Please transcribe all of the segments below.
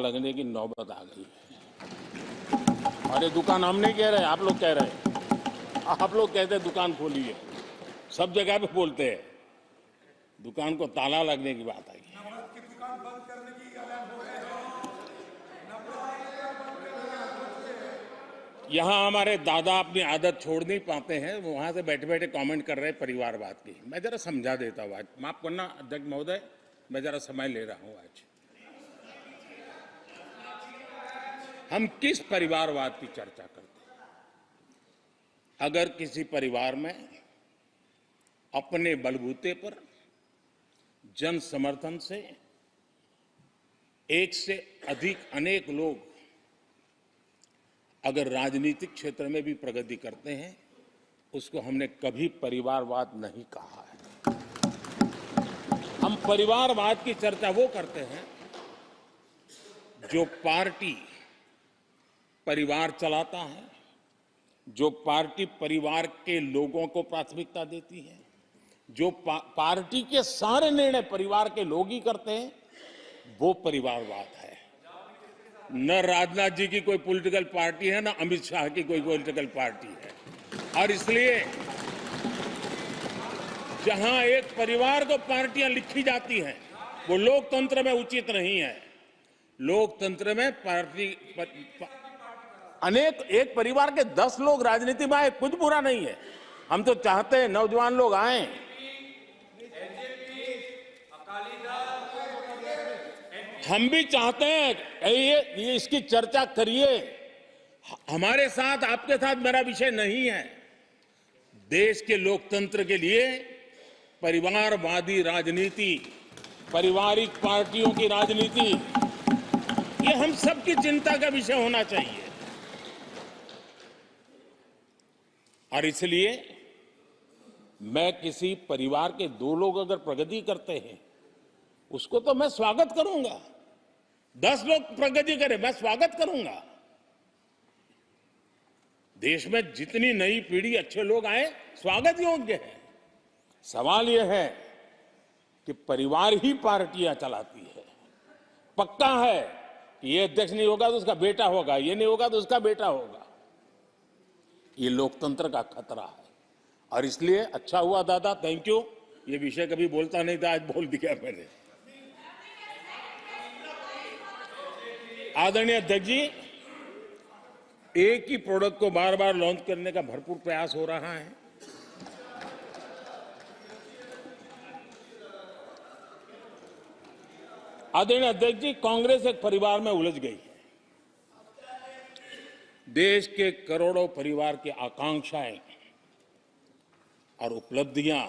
लगने की नौबत आ गई है। और ये दुकान हम नहीं कह रहे, आप लोग कह रहे हैं। आप लोग कहते हैं दुकान खोलिए, सब जगह पे बोलते हैं। दुकान को ताला लगने की बात आई। यहाँ हमारे दादा अपनी आदत छोड़ नहीं पाते हैं, वो वहां से बैठे बैठे कमेंट कर रहे हैं परिवारवाद की। मैं जरा समझा देता हूँ। आज माफ करना अध्यक्ष महोदय, मैं जरा समय ले रहा हूँ। आज हम किस परिवारवाद की चर्चा करते हैं? अगर किसी परिवार में अपने बलबूते पर जन समर्थन से एक से अधिक अनेक लोग अगर राजनीतिक क्षेत्र में भी प्रगति करते हैं, उसको हमने कभी परिवारवाद नहीं कहा है। हम परिवारवाद की चर्चा वो करते हैं जो पार्टी परिवार चलाता है, जो पार्टी परिवार के लोगों को प्राथमिकता देती है, जो पार्टी के सारे निर्णय परिवार के लोग ही करते हैं, वो परिवारवाद है। न राजनाथ जी की कोई पॉलिटिकल पार्टी है, न अमित शाह की कोई पॉलिटिकल पार्टी है। और इसलिए जहां एक परिवार को पार्टियां लिखी जाती हैं, वो लोकतंत्र में उचित नहीं है। लोकतंत्र में पार्टी अनेक एक परिवार के 10 लोग राजनीति में आए, कुछ बुरा नहीं है। हम तो चाहते हैं नौजवान लोग आए। हम भी चाहते हैं ये इसकी चर्चा करिए। हमारे साथ, आपके साथ मेरा विषय नहीं है। देश के लोकतंत्र के लिए परिवारवादी राजनीति, पारिवारिक पार्टियों की राजनीति, ये हम सबकी चिंता का विषय होना चाहिए। और इसलिए मैं किसी परिवार के 2 लोग अगर प्रगति करते हैं, उसको तो मैं स्वागत करूंगा। 10 लोग प्रगति करें, मैं स्वागत करूंगा। देश में जितनी नई पीढ़ी अच्छे लोग आए, स्वागत योग्य है। सवाल यह है कि परिवार ही पार्टियां चलाती है। पक्का है कि ये अध्यक्ष नहीं होगा तो उसका बेटा होगा, ये नहीं होगा तो उसका बेटा होगा। ये लोकतंत्र का खतरा है। और इसलिए अच्छा हुआ दादा, थैंक यू। ये विषय कभी बोलता नहीं था, आज बोल दिया मैंने। आदरणीय अध्यक्ष जी, एक ही प्रोडक्ट को बार बार लॉन्च करने का भरपूर प्रयास हो रहा है। आदरणीय अध्यक्ष जी, कांग्रेस एक परिवार में उलझ गई है। देश के करोड़ों परिवार की आकांक्षाएं और उपलब्धियां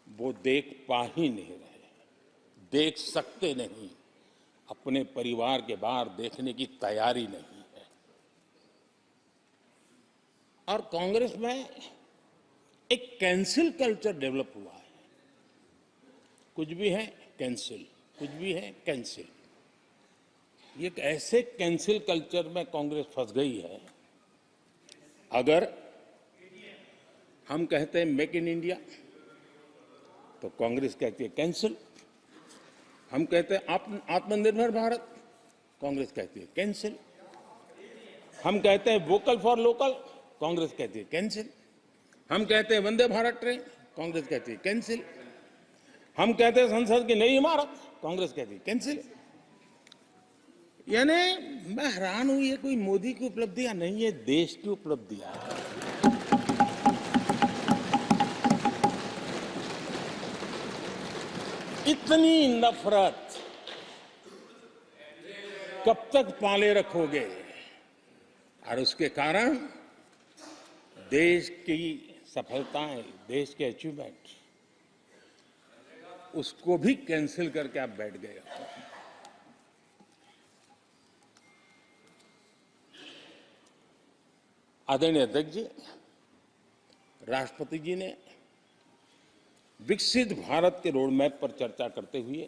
वो देख पा ही नहीं रहे, देख सकते नहीं। अपने परिवार के बाहर देखने की तैयारी नहीं है। और कांग्रेस में एक कैंसिल कल्चर डेवलप हुआ है। कुछ भी है कैंसिल, कुछ भी है कैंसिल। ये एक ऐसे कैंसिल कल्चर में कांग्रेस फंस गई है। अगर हम कहते हैं मेक इन इंडिया, तो कांग्रेस कहती है कैंसिल। हम कहते हैं आत्मनिर्भर भारत, कांग्रेस कहती है कैंसिल। हम कहते हैं वोकल फॉर लोकल, कांग्रेस कहती है कैंसिल। हम कहते हैं वंदे भारत ट्रेन, कांग्रेस कहती है कैंसिल। हम कहते हैं संसद की नई इमारत, कांग्रेस कहती है कैंसिल। यानी मैं हैरान हूं, ये कोई मोदी की उपलब्धियां नहीं है, देश की उपलब्धियां है। इतनी नफरत कब तक पाले रखोगे? और उसके कारण देश की सफलताएं, देश के अचीवमेंट, उसको भी कैंसिल करके आप बैठ गए हो। आदरणीय अध्यक्ष जी, राष्ट्रपति जी ने विकसित भारत के रोडमैप पर चर्चा करते हुए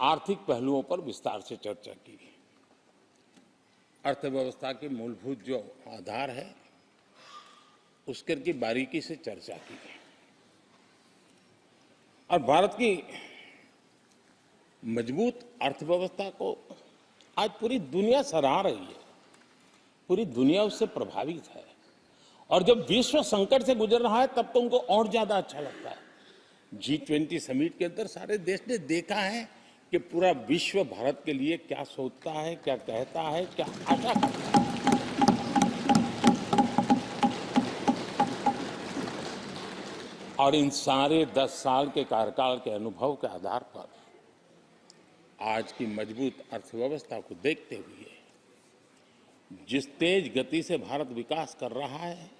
आर्थिक पहलुओं पर विस्तार से चर्चा की। अर्थव्यवस्था के मूलभूत जो आधार है, उसके की बारीकी से चर्चा की। और भारत की मजबूत अर्थव्यवस्था को आज पूरी दुनिया सराह रही है, पूरी दुनिया उससे प्रभावित है। और जब विश्व संकट से गुजर रहा है तब तो उनको और ज्यादा अच्छा लगता है। G20 समिट के अंदर सारे देश ने देखा है कि पूरा विश्व भारत के लिए क्या सोचता है, क्या कहता है, क्या आशा करता है। और इन सारे 10 साल के कार्यकाल के अनुभव के आधार पर आज की मजबूत अर्थव्यवस्था को देखते हुए जिस तेज गति से भारत विकास कर रहा है,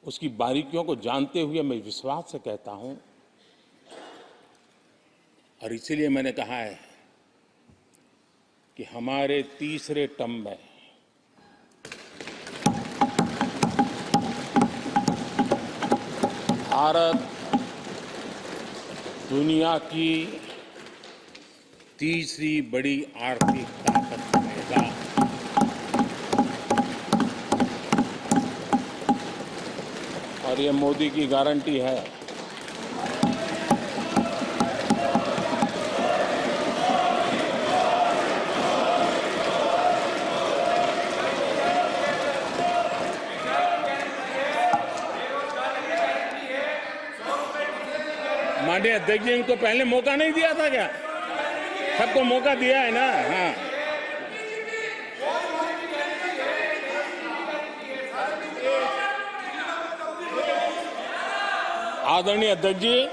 उसकी बारीकियों को जानते हुए मैं विश्वास से कहता हूं, और इसीलिए मैंने कहा है कि हमारे तीसरे टर्म में भारत दुनिया की तीसरी बड़ी आर्थिक ताकत बनेगा। और ये मोदी की गारंटी है। माननीय अध्यक्ष जी, इनको पहले मौका नहीं दिया था क्या? सबको मौका दिया है ना? हाँ, आदरणीय अध्यक्ष जी,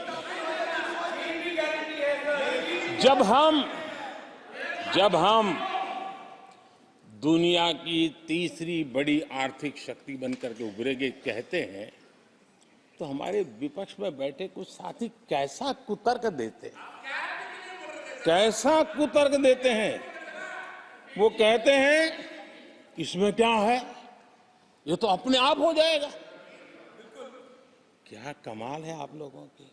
जब हम दुनिया की तीसरी बड़ी आर्थिक शक्ति बनकर के उभरेंगे कहते हैं, तो हमारे विपक्ष में बैठे कुछ साथी कैसा कुतर्क देते हैं। वो कहते हैं इसमें क्या है, ये तो अपने आप हो जाएगा। क्या कमाल है आप लोगों की।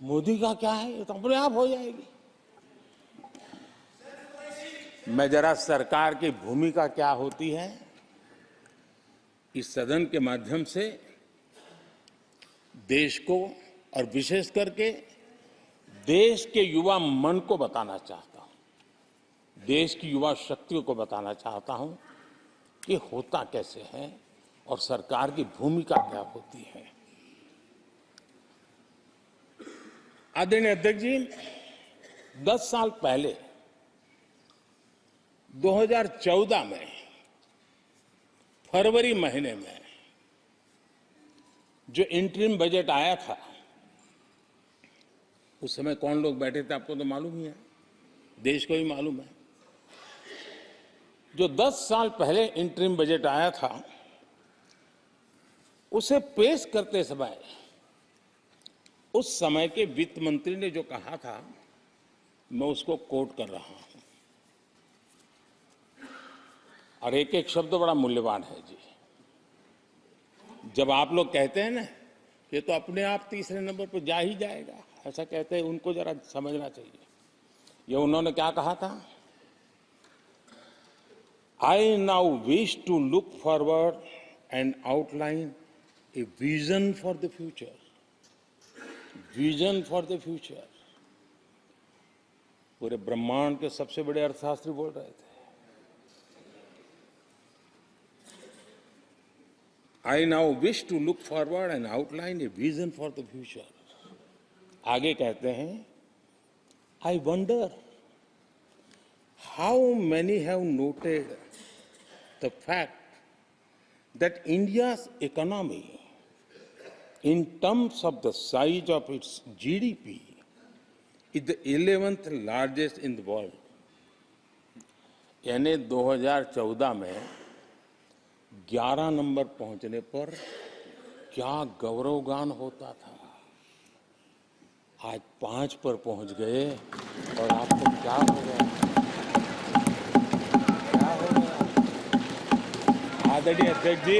मोदी का क्या है, ये तो अपने आप हो जाएगी। मैं जरा सरकार की भूमिका क्या होती है इस सदन के माध्यम से देश को और विशेष करके देश के युवा मन को बताना चाहता हूं, देश की युवा शक्तियों को बताना चाहता हूं कि होता कैसे है और सरकार की भूमिका क्या होती है। आदरणीय अध्यक्ष जी, 10 साल पहले 2014 में फरवरी महीने में जो इंटरिम बजट आया था, उस समय कौन लोग बैठे थे आपको तो मालूम ही है, देश को ही मालूम है। जो 10 साल पहले इंटरिम बजट आया था, उसे पेश करते समय उस समय के वित्त मंत्री ने जो कहा था, मैं उसको कोट कर रहा हूं। और एक एक शब्द बड़ा मूल्यवान है जी। जब आप लोग कहते हैं ना ये तो अपने आप तीसरे नंबर पर जा ही जाएगा, ऐसा कहते हैं, उनको जरा समझना चाहिए। ये उन्होंने क्या कहा था, I now wish to look forward and outline a vision for the future. Vision for the future. पूरे ब्रह्मांड के सबसे बड़े अर्थशास्त्री बोल रहे थे। I now wish to look forward and outline a vision for the future. आगे कहते हैं, I wonder how many have noted the fact that India's economy, in terms of the size of its GDP, is the 11th largest in the world. यानी 2014 में 11 number पहुंचने पर क्या गौरवगान होता था। आज 5 पर पहुंच गए और आपको क्या हो गया, क्या हो गया। आदरणीय अध्यक्ष जी,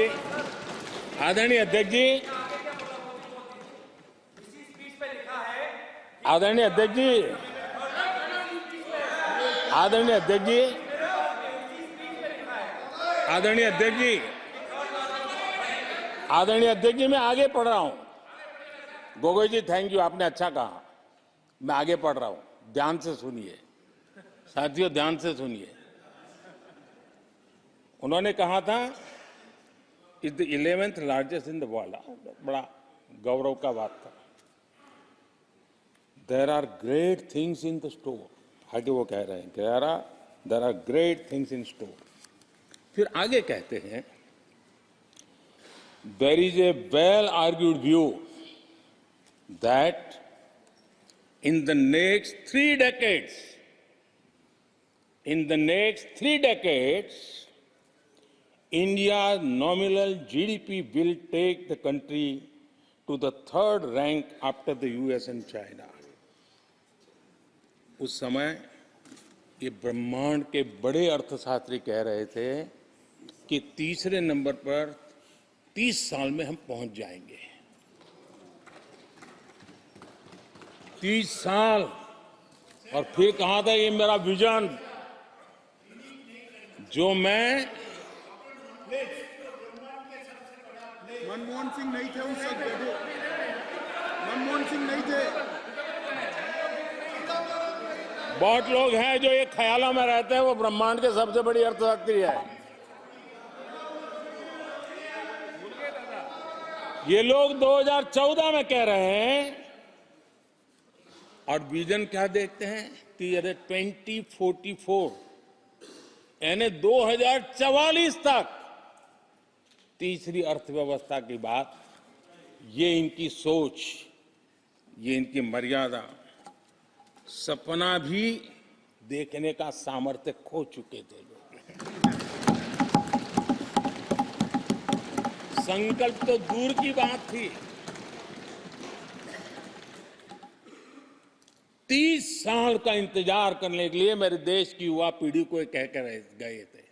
आदरणीय अध्यक्ष जी, आदरणीय अध्यक्ष जी, आदरणीय अध्यक्ष जी, आदरणीय अध्यक्ष जी, आदरणीय अध्यक्ष जी, मैं आगे पढ़ रहा हूं। गोगोई जी, थैंक यू, आपने अच्छा कहा। मैं आगे पढ़ रहा हूं, ध्यान से सुनिए साथियों, ध्यान से सुनिए। उन्होंने कहा था is the 11th largest in the world. बड़ा गौरव का बात था। There are great things in the store, आगे वो कह रहे हैं there are great things in store. फिर आगे कहते हैं there is a well argued view that in the next 3 decades, India's nominal GDP will take the country to the 3rd rank after the US and China. उस समय ये ब्रह्मांड के बड़े अर्थशास्त्री कह रहे थे कि तीसरे नंबर पर 30 साल में हम पहुंच जाएंगे। 30 साल। और फिर कहा था ये मेरा विजन जो मैं मनमोहन सिंह नहीं थे उस वक्त, मनमोहन सिंह नहीं थे। बहुत लोग हैं जो ये ख्यालों में रहते हैं वो ब्रह्मांड के सबसे बड़ी अर्थशास्त्री है। ये लोग 2014 में कह रहे हैं और विजन क्या देखते हैं 2044 यानी 2044 तक तीसरी अर्थव्यवस्था की बात। ये इनकी सोच, ये इनकी मर्यादा, सपना भी देखने का सामर्थ्य खो चुके थे लोग। संकल्प तो दूर की बात थी। 30 साल का इंतजार करने के लिए मेरे देश की युवा पीढ़ी को कह कर गए थे,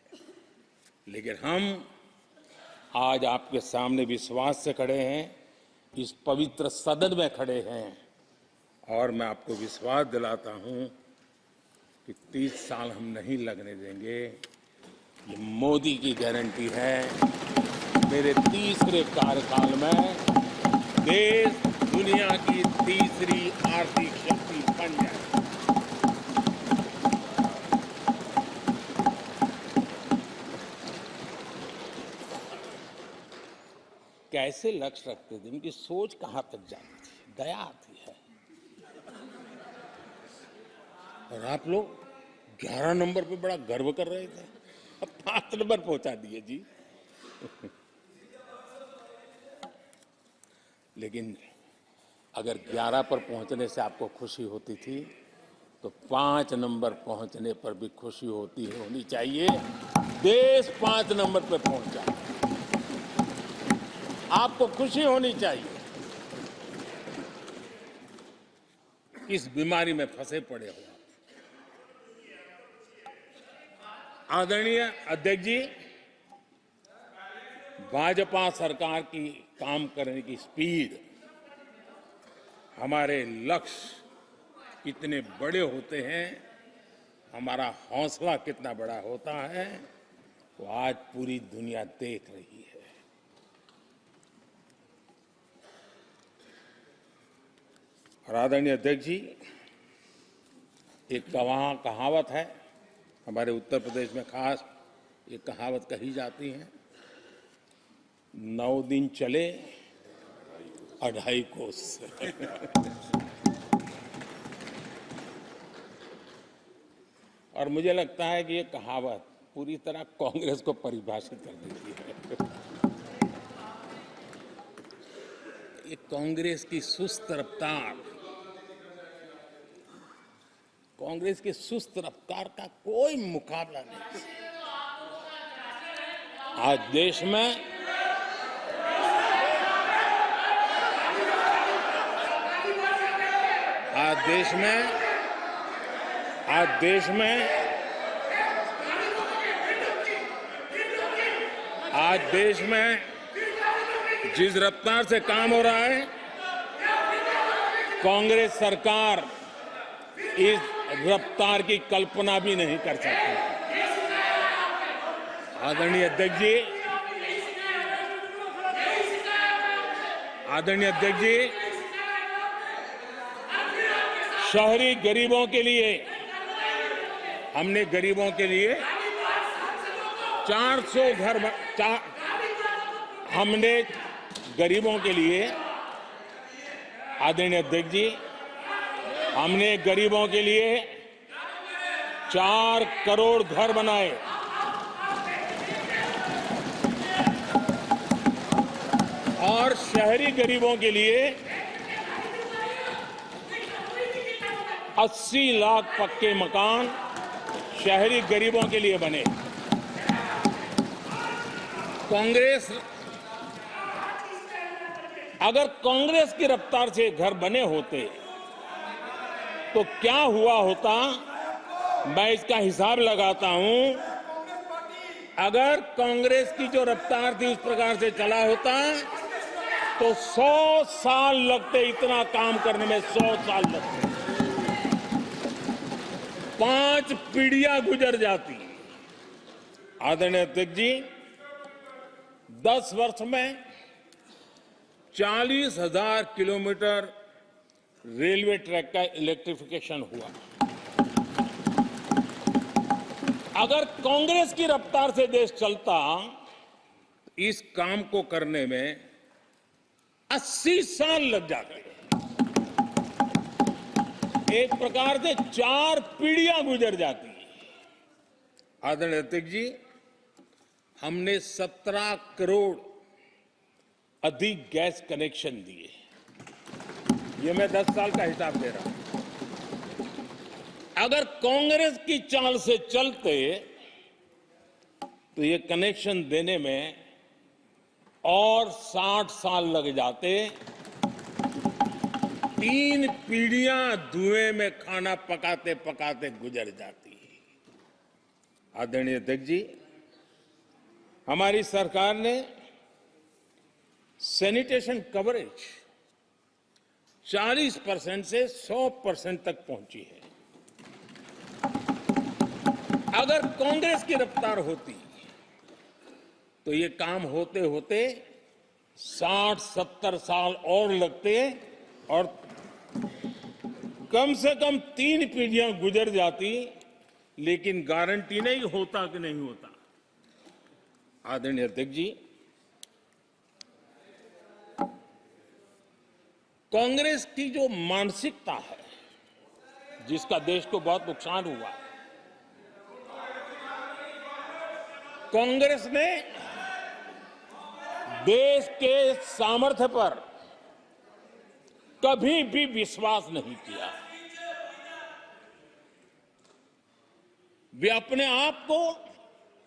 लेकिन हम आज आपके सामने विश्वास से खड़े हैं, इस पवित्र सदन में खड़े हैं और मैं आपको विश्वास दिलाता हूं कि 30 साल हम नहीं लगने देंगे। ये मोदी की गारंटी है। मेरे तीसरे कार्यकाल में देश दुनिया की तीसरी आर्थिक शक्ति बन जाए। कैसे लक्ष्य रखते थे, इनकी सोच कहां तक जाती थी, दया आती है। और आप लोग 11 नंबर पे बड़ा गर्व कर रहे थे, अब 5 नंबर पहुंचा दिए जी। लेकिन अगर 11 पर पहुंचने से आपको खुशी होती थी तो 5 नंबर पहुंचने पर भी खुशी होनी चाहिए। देश 5 नंबर पर पहुंचा, आपको खुशी होनी चाहिए। इस बीमारी में फंसे पड़े हो। आदरणीय अध्यक्ष जी, भाजपा सरकार की काम करने की स्पीड, हमारे लक्ष्य कितने बड़े होते हैं, हमारा हौसला कितना बड़ा होता है, वो आज पूरी दुनिया देख रही है। और आदरणीय अध्यक्ष जी, एक कहावत है हमारे उत्तर प्रदेश में, खास एक कहावत कही जाती है, 9 दिन चले 2.5 कोस। और मुझे लगता है कि ये कहावत पूरी तरह कांग्रेस को परिभाषित कर देती है। ये कांग्रेस की सुस्त रफ्तार, कांग्रेस की सुस्त रफ्तार का कोई मुकाबला नहीं। आज देश में जिस रफ्तार से काम हो रहा है, कांग्रेस सरकार इस रफ्तार की कल्पना भी नहीं कर सकती। आदरणीय अध्यक्ष जी, शहरी गरीबों के लिए हमने गरीबों के लिए 400 घर हमने गरीबों के लिए, आदरणीय अध्यक्ष जी, हमने गरीबों के लिए 4 करोड़ घर बनाए। और शहरी गरीबों के लिए 80 लाख पक्के मकान शहरी गरीबों के लिए बने। अगर कांग्रेस की रफ्तार से घर बने होते तो क्या हुआ होता, मैं इसका हिसाब लगाता हूं। अगर कांग्रेस की जो रफ्तार थी उस प्रकार से चला होता तो 100 साल लगते, इतना काम करने में 100 साल लगते, 5 पीढ़ियां गुजर जाती। आदरणीय अध्यक्ष जी, 10 वर्ष में 40,000 किलोमीटर रेलवे ट्रैक का इलेक्ट्रिफिकेशन हुआ। अगर कांग्रेस की रफ्तार से देश चलता, इस काम को करने में 80 साल लग जाते। एक प्रकार से 4 पीढ़ियां गुजर जाती। आदरणीय अध्यक्ष जी, हमने 17 करोड़ अधिक गैस कनेक्शन दिए। ये मैं 10 साल का हिसाब दे रहा हूं। अगर कांग्रेस की चाल से चलते तो ये कनेक्शन देने में और 60 साल लग जाते। 3 पीढ़ियां धुएं में खाना पकाते पकाते गुजर जाती। आदरणीय अध्यक्ष जी, हमारी सरकार ने सैनिटेशन कवरेज 40% से 100% तक पहुंची है। अगर कांग्रेस की रफ्तार होती तो ये काम होते होते 60-70 साल और लगते और कम से कम 3 पीढ़ियां गुजर जाती, लेकिन गारंटी नहीं होता कि नहीं होता। आदरणीय अध्यक्ष जी, कांग्रेस की जो मानसिकता है, जिसका देश को बहुत नुकसान हुआ है, कांग्रेस ने देश के सामर्थ्य पर कभी भी विश्वास नहीं किया। वे अपने आप को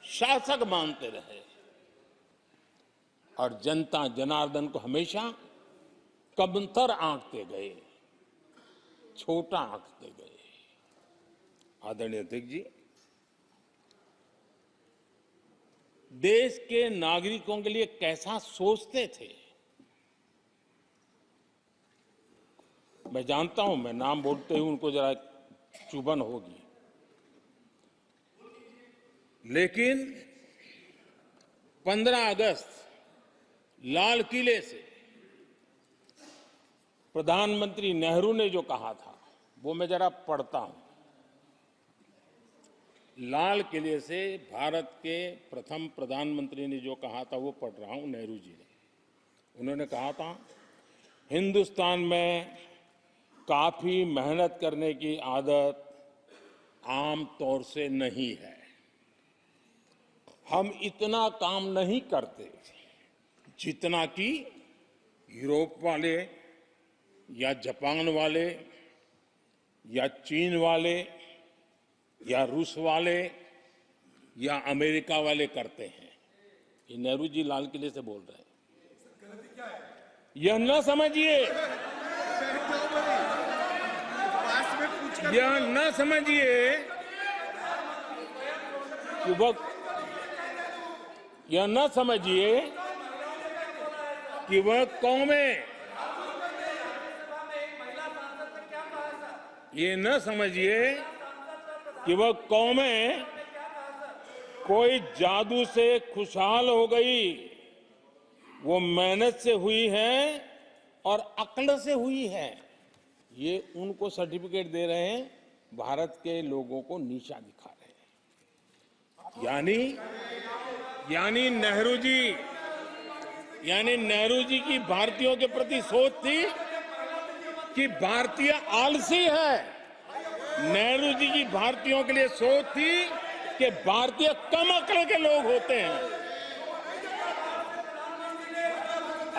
शासक मानते रहे और जनता जनार्दन को हमेशा कमतर आंकते गए, छोटा आंकते गए। आदरणीय अध्यक्ष जी, देश के नागरिकों के लिए कैसा सोचते थे, मैं जानता हूं। मैं नाम बोलते ही उनको जरा चुभन होगी, लेकिन 15 अगस्त लाल किले से प्रधानमंत्री नेहरू ने जो कहा था, वो मैं जरा पढ़ता हूं। लाल किले से भारत के प्रथम प्रधानमंत्री ने जो कहा था वो पढ़ रहा हूं, नेहरू जी ने। उन्होंने कहा था, हिंदुस्तान में काफी मेहनत करने की आदत आम तौर से नहीं है। हम इतना काम नहीं करते जितना कि यूरोप वाले या जापान वाले या चीन वाले या रूस वाले या अमेरिका वाले करते हैं। ये नेहरू जी लाल किले से बोल रहे हैं। यह न समझिए, यह न समझिए कि यह न समझिए कि वह कौमें, ये न समझिए कि वह कौमें कोई जादू से खुशहाल हो गई। वो मेहनत से हुई है और अक्ल से हुई है। ये उनको सर्टिफिकेट दे रहे हैं, भारत के लोगों को नीचा दिखा रहे हैं। यानी नेहरू जी की भारतीयों के प्रति सोच थी कि भारतीय आलसी है। नेहरू जी की भारतीयों के लिए सोच थी कि भारतीय कम अक्ल के लोग होते हैं।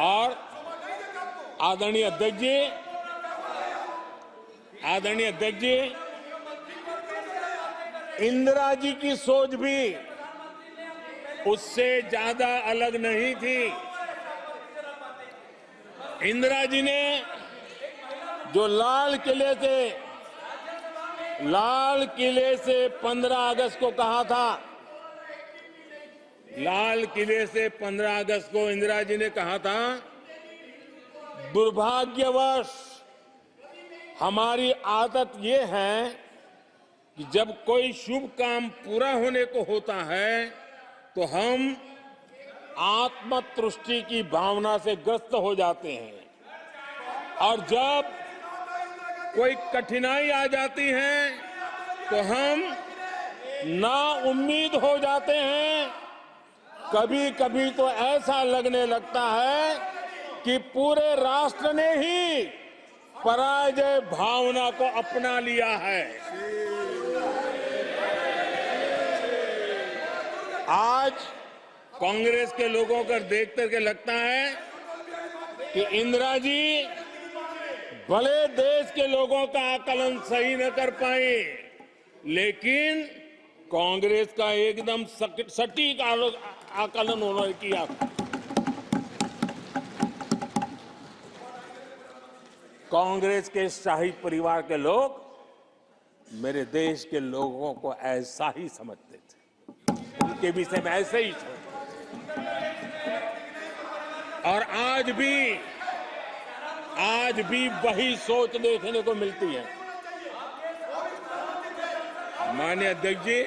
और आदरणीय अध्यक्ष जी, इंदिरा जी की सोच भी उससे ज्यादा अलग नहीं थी। इंदिरा जी ने जो लाल किले से 15 अगस्त को कहा था, लाल किले से 15 अगस्त को इंदिरा जी ने कहा था, दुर्भाग्यवश हमारी आदत ये है कि जब कोई शुभ काम पूरा होने को होता है तो हम आत्मतुष्टि की भावना से ग्रस्त हो जाते हैं और जब कोई कठिनाई आ जाती है तो हम ना उम्मीद हो जाते हैं। कभी कभी तो ऐसा लगने लगता है कि पूरे राष्ट्र ने ही पराजय भावना को अपना लिया है। आज कांग्रेस के लोगों को देख करके लगता है कि इंदिरा जी भले देश के लोगों का आकलन सही न कर पाए, लेकिन कांग्रेस का एकदम सटीक आकलन उन्होंने किया। कांग्रेस के शाही परिवार के लोग मेरे देश के लोगों को ऐसा ही समझते थे, उनके विषय में ऐसे ही सोचते। और आज भी वही सोच देखने को मिलती है। माननीय अध्यक्ष जी,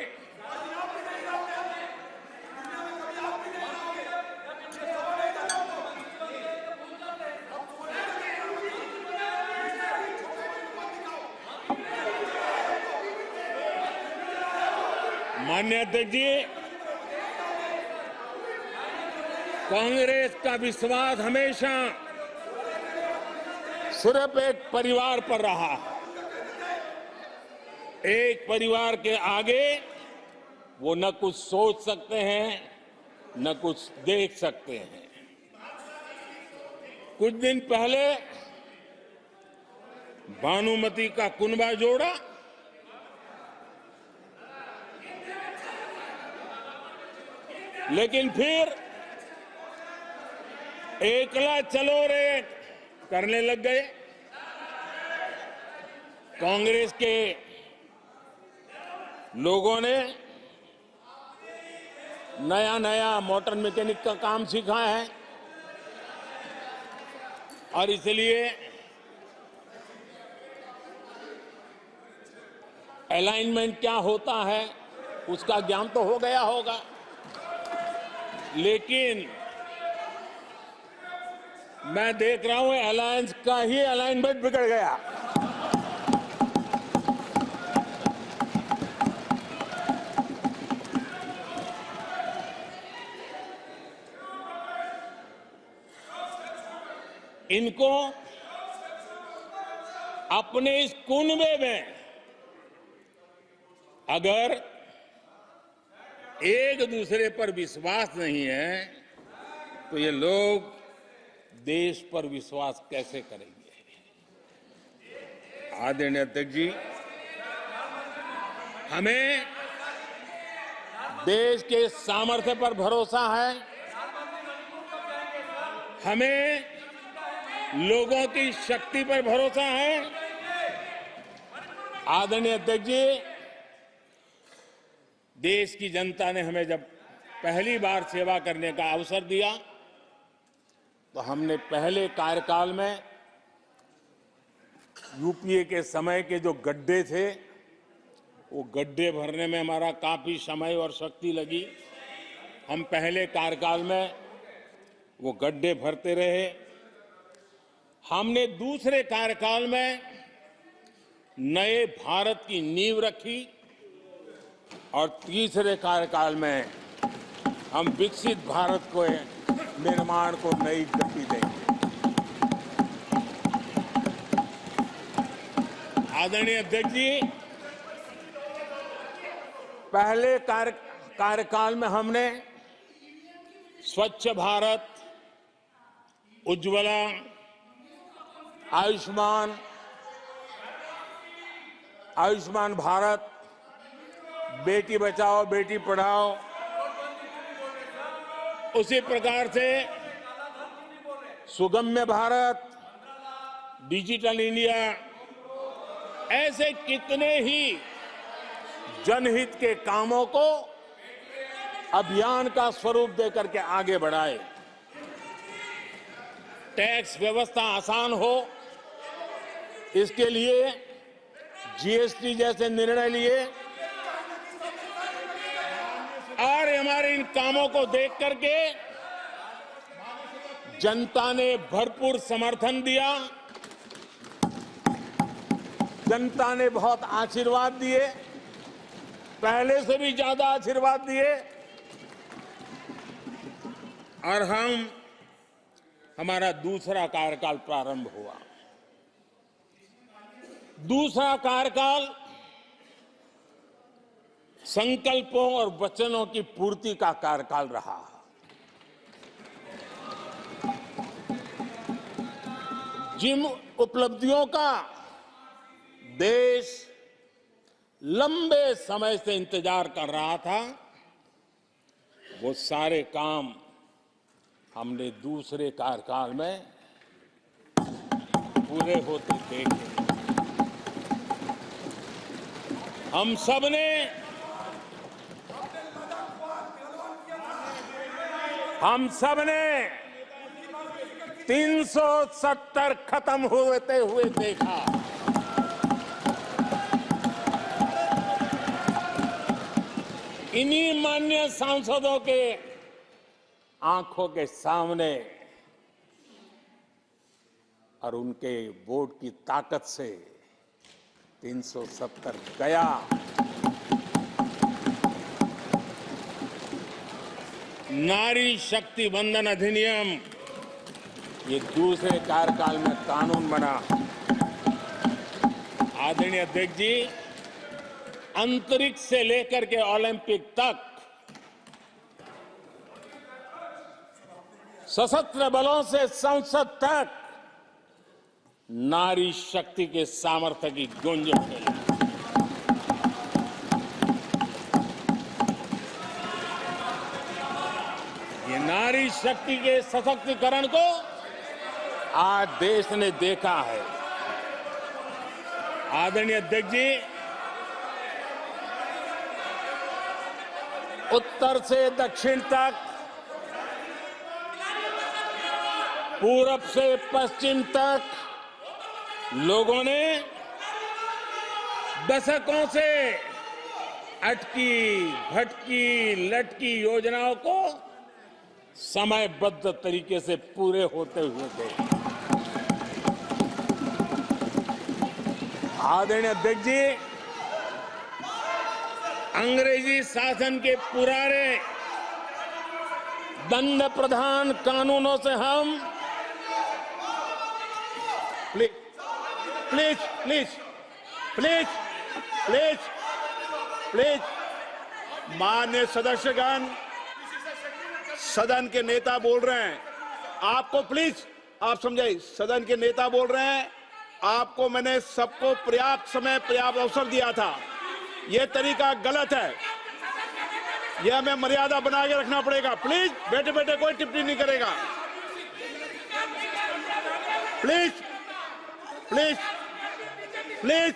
कांग्रेस का विश्वास हमेशा सिर्फ एक परिवार पर रहा है। एक परिवार के आगे वो न कुछ सोच सकते हैं, न कुछ देख सकते हैं। कुछ दिन पहले भानुमति का कुनबा जोड़ा लेकिन फिर एकला चलो रे करने लग गए। कांग्रेस के लोगों ने नया मोटर मैकेनिक का काम सीखा है और इसलिए अलाइनमेंट क्या होता है उसका ज्ञान तो हो गया होगा, लेकिन मैं देख रहा हूं अलायंस का ही अलाइनमेंट बिगड़ गया। इनको अपने इस कुनबे में अगर एक दूसरे पर विश्वास नहीं है तो ये लोग देश पर विश्वास कैसे करेंगे। आदरणीय अध्यक्ष जी, हमें देश के सामर्थ्य पर भरोसा है, हमें लोगों की शक्ति पर भरोसा है। आदरणीय अध्यक्ष जी, देश की जनता ने हमें जब पहली बार सेवा करने का अवसर दिया तो हमने पहले कार्यकाल में यूपीए के समय के जो गड्ढे थे वो गड्ढे भरने में हमारा काफी समय और शक्ति लगी। हम पहले कार्यकाल में वो गड्ढे भरते रहे। हमने दूसरे कार्यकाल में नए भारत की नींव रखी और तीसरे कार्यकाल में हम विकसित भारत को निर्माण को नई गति देंगे। आदरणीय अध्यक्ष जी, पहले कार्यकाल में हमने स्वच्छ भारत, उज्ज्वला, आयुष्मान भारत, बेटी बचाओ बेटी पढ़ाओ, उसी प्रकार से सुगम्य भारत, डिजिटल इंडिया, ऐसे कितने ही जनहित के कामों को अभियान का स्वरूप देकर के आगे बढ़ाए। टैक्स व्यवस्था आसान हो, इसके लिए जीएसटी जैसे निर्णय लिए और हमारे इन कामों को देख करके जनता ने भरपूर समर्थन दिया, जनता ने बहुत आशीर्वाद दिए, पहले से भी ज्यादा आशीर्वाद दिए और हमारा दूसरा कार्यकाल प्रारंभ हुआ। दूसरा कार्यकाल संकल्पों और वचनों की पूर्ति का कार्यकाल रहा। जिन उपलब्धियों का देश लंबे समय से इंतजार कर रहा था, वो सारे काम हमने दूसरे कार्यकाल में पूरे होते देखे। हम सब ने 370 खत्म होते हुए देखा। इन्हीं माननीय सांसदों के आंखों के सामने और उनके वोट की ताकत से 370 गया। नारी शक्ति वंदन अधिनियम ये दूसरे कार्यकाल में कानून बना। आदरणीय अध्यक्ष जी, अंतरिक्ष से लेकर के ओलंपिक तक सशस्त्र बलों से संसद तक नारी शक्ति के सामर्थ्य की गूंज उठेगी। ये नारी शक्ति के सशक्तिकरण को आज देश ने देखा है। आदरणीय अध्यक्ष जी, उत्तर से दक्षिण तक, पूरब से पश्चिम तक लोगों ने दशकों से अटकी भटकी लटकी योजनाओं को समयबद्ध तरीके से पूरे होते हुए देखे। आदरणीय अध्यक्ष जी, अंग्रेजी शासन के पुराने दंड प्रधान कानूनों से हम प्लीज माननीय सदस्यगण, सदन के नेता बोल रहे हैं, आपको प्लीज आप समझाइए। सदन के नेता बोल रहे हैं, आपको मैंने सबको पर्याप्त समय पर्याप्त अवसर दिया था। यह तरीका गलत है, यह हमें मर्यादा बना के रखना पड़ेगा। प्लीज बैठे बैठे कोई टिप्पणी नहीं करेगा। Please please please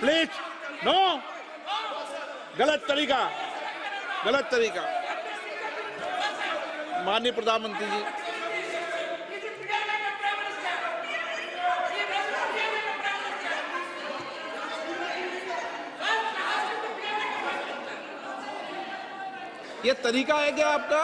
please no, गलत तरीका, गलत तरीका। माननीय प्रधानमंत्री जी, ये तरीका है क्या आपका?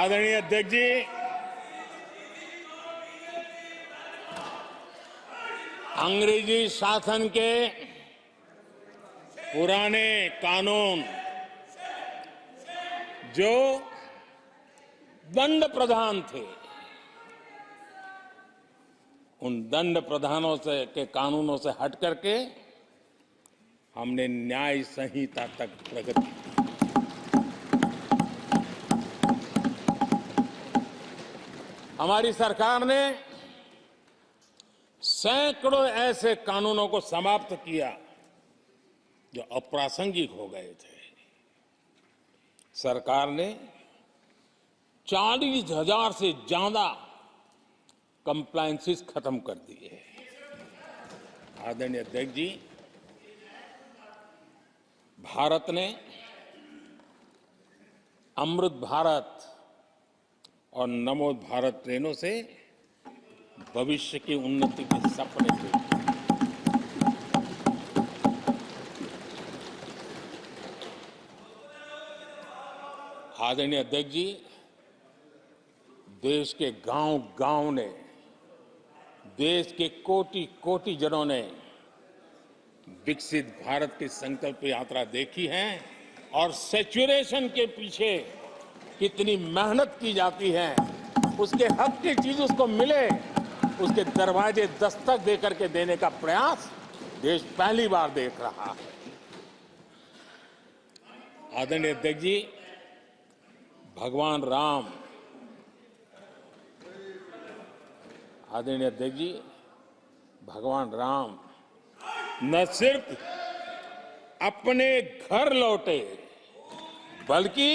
आदरणीय अध्यक्ष जी, अंग्रेजी शासन के पुराने कानून जो दंड प्रधान थे, उन दंड प्रधानों से के कानूनों से हट करके हमने न्याय संहिता तक प्रगति की। हमारी सरकार ने सैकड़ों ऐसे कानूनों को समाप्त किया जो अप्रासंगिक हो गए थे। सरकार ने 40,000 से ज्यादा कंप्लायंसेस खत्म कर दिए। आदरणीय अध्यक्ष जी, भारत ने अमृत भारत और नमो भारत ट्रेनों से भविष्य की उन्नति के सपने थे। आदरणीय अध्यक्ष जी, देश के गांव-गांव ने, देश के कोटि-कोटि जनों ने विकसित भारत की संकल्प यात्रा देखी है और सैचुरेशन के पीछे कितनी मेहनत की जाती है, उसके हक की चीज उसको मिले, उसके दरवाजे दस्तक देकर के देने का प्रयास देश पहली बार देख रहा है। आदरणीय अध्यक्ष जी, भगवान राम, आदरणीय अध्यक्ष जी, भगवान राम न सिर्फ अपने घर लौटे, बल्कि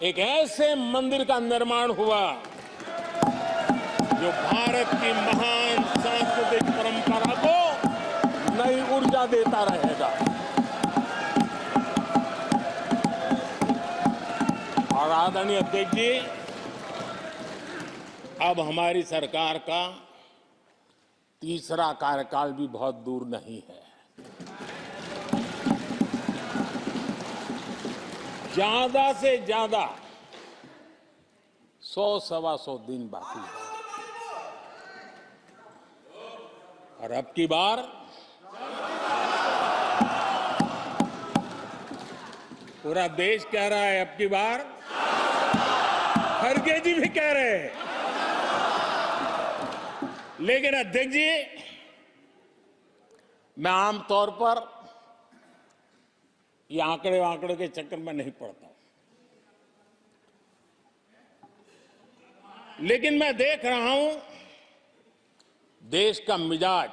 एक ऐसे मंदिर का निर्माण हुआ जो भारत की महान सांस्कृतिक परंपरा को नई ऊर्जा देता रहेगा। और आदरणीय अध्यक्ष जी, अब हमारी सरकार का तीसरा कार्यकाल भी बहुत दूर नहीं है। ज्यादा से ज्यादा 100-125 दिन बाकी है। और अब की बार पूरा देश कह रहा है, अब की बार खड़गे जी भी कह रहे हैं। लेकिन अध्यक्ष जी, मैं आमतौर पर ये आंकड़े के चक्कर में नहीं पड़ता, लेकिन मैं देख रहा हूं देश का मिजाज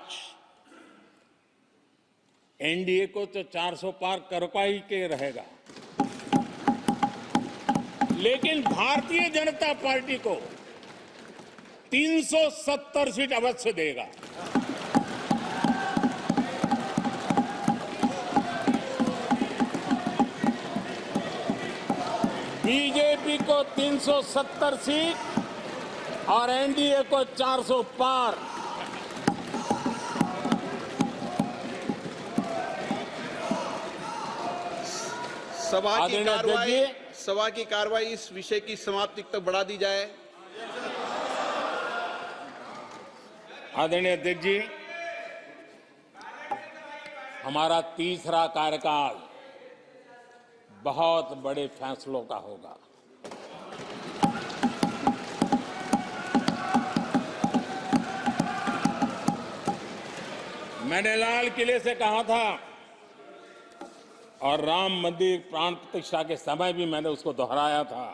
एनडीए को तो 400 पार कर पाई के रहेगा, लेकिन भारतीय जनता पार्टी को 370 सीट अवश्य देगा। बीजेपी को 370 सीट और एनडीए को 400 पार। सभा की कार्रवाई इस विषय की समाप्ति तक बढ़ा दी जाए। आदरणीय अध्यक्ष जी, हमारा तीसरा कार्यकाल बहुत बड़े फैसलों का होगा। मैंने लाल किले से कहा था और राम मंदिर प्राण प्रतिष्ठा के समय भी मैंने उसको दोहराया था।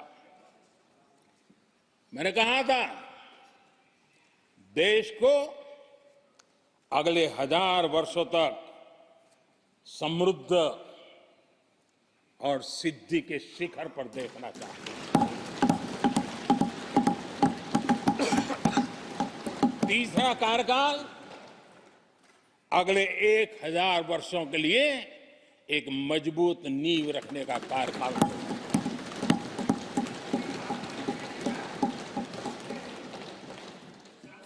मैंने कहा था, देश को अगले 1000 वर्षों तक समृद्ध और सिद्धि के शिखर पर देखना चाहिए। तीसरा कार्यकाल अगले 1000 वर्षों के लिए एक मजबूत नींव रखने का कार्यकाल होगा।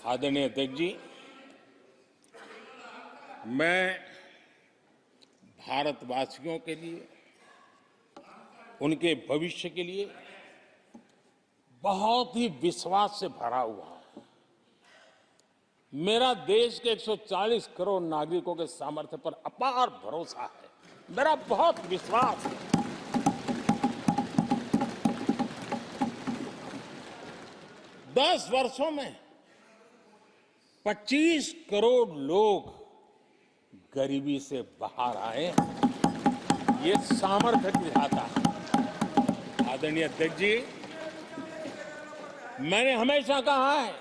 आदरणीय अध्यक्ष जी, मैं भारतवासियों के लिए, उनके भविष्य के लिए बहुत ही विश्वास से भरा हुआ है। मेरा देश के 140 करोड़ नागरिकों के सामर्थ्य पर अपार भरोसा है। मेरा बहुत विश्वास है। दस वर्षों में 25 करोड़ लोग गरीबी से बाहर आए। ये सामर्थ्य दिखाता है। आदरणीय अध्यक्ष जी, मैंने हमेशा कहा है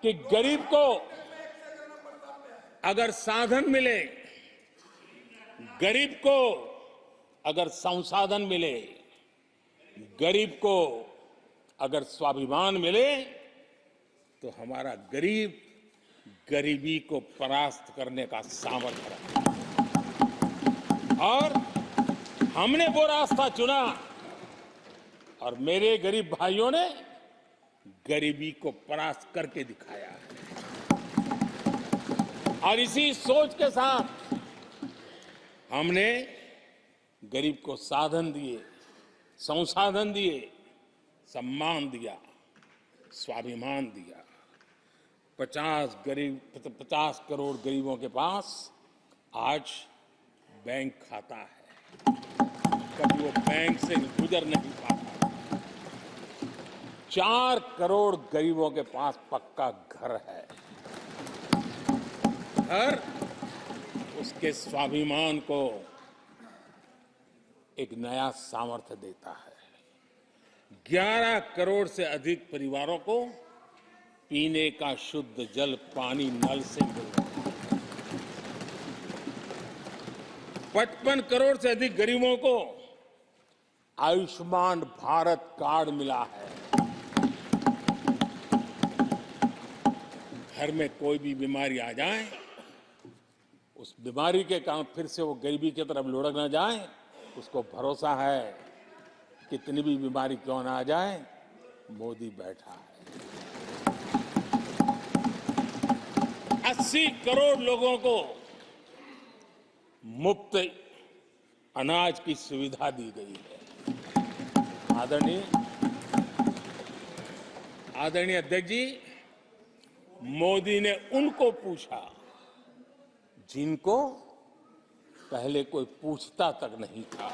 कि गरीब को अगर साधन मिले, गरीब को अगर संसाधन मिले, गरीब को अगर स्वाभिमान मिले, तो हमारा गरीब गरीबी को परास्त करने का सामर्थ्य रखता है। और हमने वो रास्ता चुना और मेरे गरीब भाइयों ने गरीबी को परास्त करके दिखाया है। और इसी सोच के साथ हमने गरीब को साधन दिए, संसाधन दिए, सम्मान दिया, स्वाभिमान दिया। 50 करोड़ गरीबों के पास आज बैंक खाता है। कभी वो बैंक से गुजर नहीं पाता। 4 करोड़ गरीबों के पास पक्का घर है। घर उसके स्वाभिमान को एक नया सामर्थ्य देता है। 11 करोड़ से अधिक परिवारों को पीने का शुद्ध जल पानी नल से मिल रहा है। 55 करोड़ से अधिक गरीबों को आयुष्मान भारत कार्ड मिला है। घर में कोई भी बीमारी आ जाए, उस बीमारी के कारण फिर से वो गरीबी की तरफ लुढ़क न जाए, उसको भरोसा है कितनी भी बीमारी क्यों ना आ जाए, मोदी बैठा है। 80 करोड़ लोगों को मुफ्त अनाज की सुविधा दी गई है। आदरणीय अध्यक्ष जी, मोदी ने उनको पूछा जिनको पहले कोई पूछता तक नहीं था।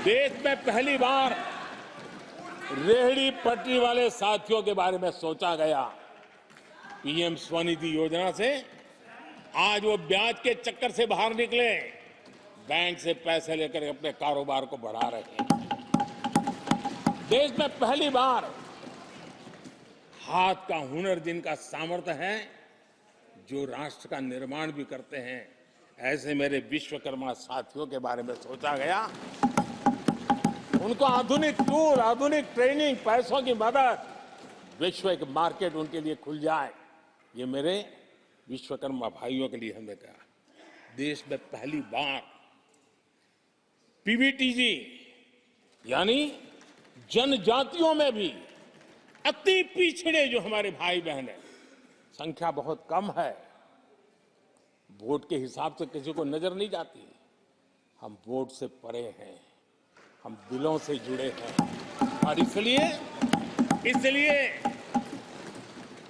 देश में पहली बार रेहड़ी पटरी वाले साथियों के बारे में सोचा गया। पीएम स्वनिधि योजना से आज वो ब्याज के चक्कर से बाहर निकले, बैंक से पैसे लेकर अपने कारोबार को बढ़ा रहे हैं। देश में पहली बार हाथ का हुनर जिनका सामर्थ्य है, जो राष्ट्र का निर्माण भी करते हैं, ऐसे मेरे विश्वकर्मा साथियों के बारे में सोचा गया। उनको आधुनिक टूल, आधुनिक ट्रेनिंग, पैसों की मदद, विश्व एक मार्केट उनके लिए खुल जाए, ये मेरे विश्वकर्मा भाइयों के लिए हमने कहा। देश में पहली बार पीवीटीजी यानी जनजातियों में भी अति पिछड़े जो हमारे भाई बहन हैं, संख्या बहुत कम है, वोट के हिसाब से किसी को नजर नहीं जाती। हम वोट से परे हैं, हम दिलों से जुड़े हैं। और इसलिए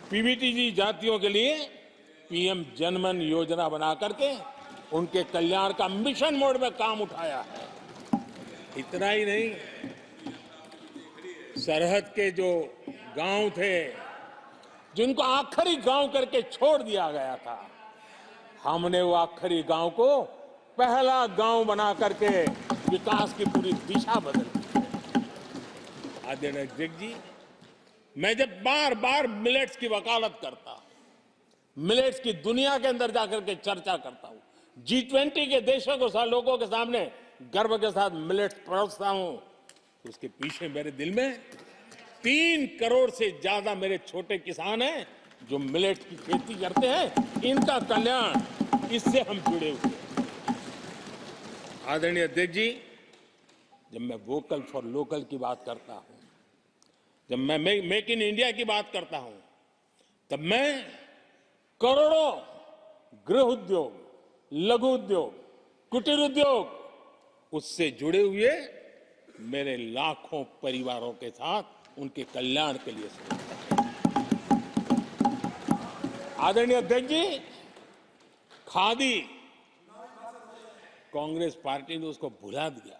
पीवीटीजी जातियों के लिए पीएम जनमन योजना बना करके उनके कल्याण का मिशन मोड में काम उठाया है। इतना ही नहीं, सरहद के जो गांव थे, जिनको आखिरी गांव करके छोड़ दिया गया था, हमने वो आखिरी गांव को पहला गांव बना करके विकास की पूरी दिशा बदल दी। आदरणीय अध्यक्ष जी, मैं जब बार बार मिलेट्स की वकालत करता हूं, मिलेट्स की दुनिया के अंदर जाकर के चर्चा करता हूं, G20 के देशों को लोगों के सामने गर्व के साथ मिलेट्स परोसता हूं, तो उसके पीछे मेरे दिल में 3 करोड़ से ज्यादा मेरे छोटे किसान हैं जो मिलेट्स की खेती करते हैं। इनका कल्याण, इससे हम जुड़े हुए हैं। आदरणीय अध्यक्ष जी, जब मैं वोकल फॉर लोकल की बात करता हूं, जब मैं मेक इन इंडिया की बात करता हूं, तब मैं करोड़ों गृह उद्योग, लघु उद्योग, कुटीर उद्योग, उससे जुड़े हुए मेरे लाखों परिवारों के साथ उनके कल्याण के लिए सोचता है। आदरणीय अध्यक्ष जी, खादी, कांग्रेस पार्टी ने उसको भुला दिया,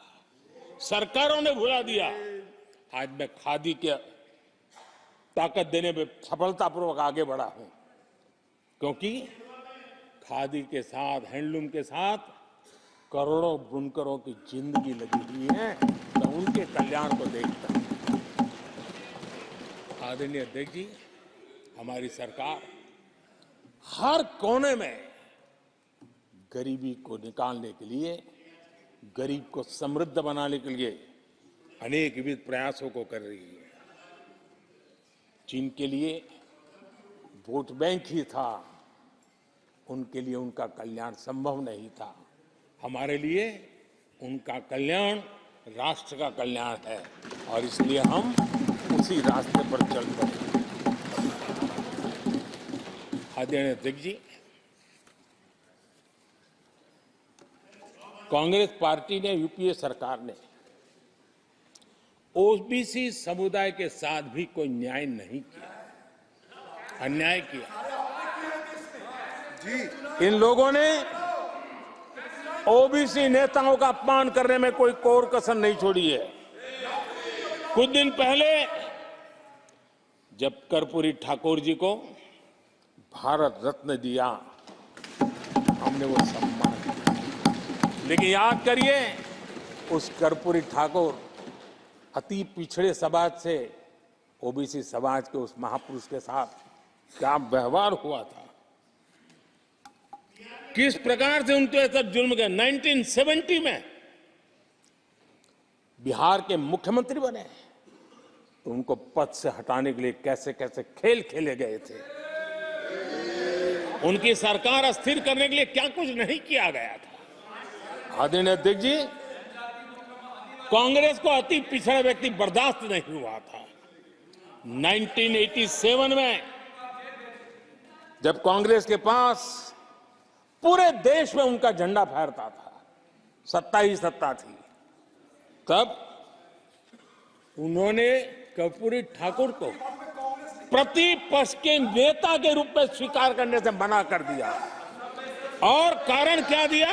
सरकारों ने भुला दिया। आज मैं खादी के ताकत देने में सफलतापूर्वक आगे बढ़ा हूं, क्योंकि खादी के साथ, हैंडलूम के साथ करोड़ों बुनकरों की जिंदगी लगी हुई है। मैं उनके कल्याण को देखता हूं। आदरणीय अध्यक्ष जी, हमारी सरकार हर कोने में गरीबी को निकालने के लिए, गरीब को समृद्ध बनाने के लिए अनेक विविध प्रयासों को कर रही है। जिनके लिए वोट बैंक ही था, उनके लिए उनका कल्याण संभव नहीं था। हमारे लिए उनका कल्याण राष्ट्र का कल्याण है और इसलिए हम उसी रास्ते पर चल पड़े। आदरणीय अध्यक्ष जी, कांग्रेस पार्टी ने, यूपीए सरकार ने ओबीसी समुदाय के साथ भी कोई न्याय नहीं किया, अन्याय किया। इन लोगों ने ओबीसी नेताओं का अपमान करने में कोई कोर कसर नहीं छोड़ी है। कुछ दिन पहले जब कर्पूरी ठाकुर जी को भारत रत्न दिया, हमने वो सम्मान किया। लेकिन याद करिए, उस कर्पूरी ठाकुर अति पिछड़े समाज से ओबीसी समाज के उस महापुरुष के साथ क्या व्यवहार हुआ था, किस प्रकार से उनके साथ जुल्म किया। 1970 में बिहार के मुख्यमंत्री बने तो उनको पद से हटाने के लिए कैसे कैसे खेल खेले गए थे। उनकी सरकार अस्थिर करने के लिए क्या कुछ नहीं किया गया था। आदरणीय अध्यक्ष जी, कांग्रेस को अति पिछड़ा व्यक्ति बर्दाश्त नहीं हुआ था। 1987 में जब कांग्रेस के पास पूरे देश में उनका झंडा फहरता था, सत्ता ही सत्ता थी, तब उन्होंने कर्पूरी ठाकुर को प्रतिपक्ष के नेता के रूप में स्वीकार करने से मना कर दिया। और कारण क्या दिया?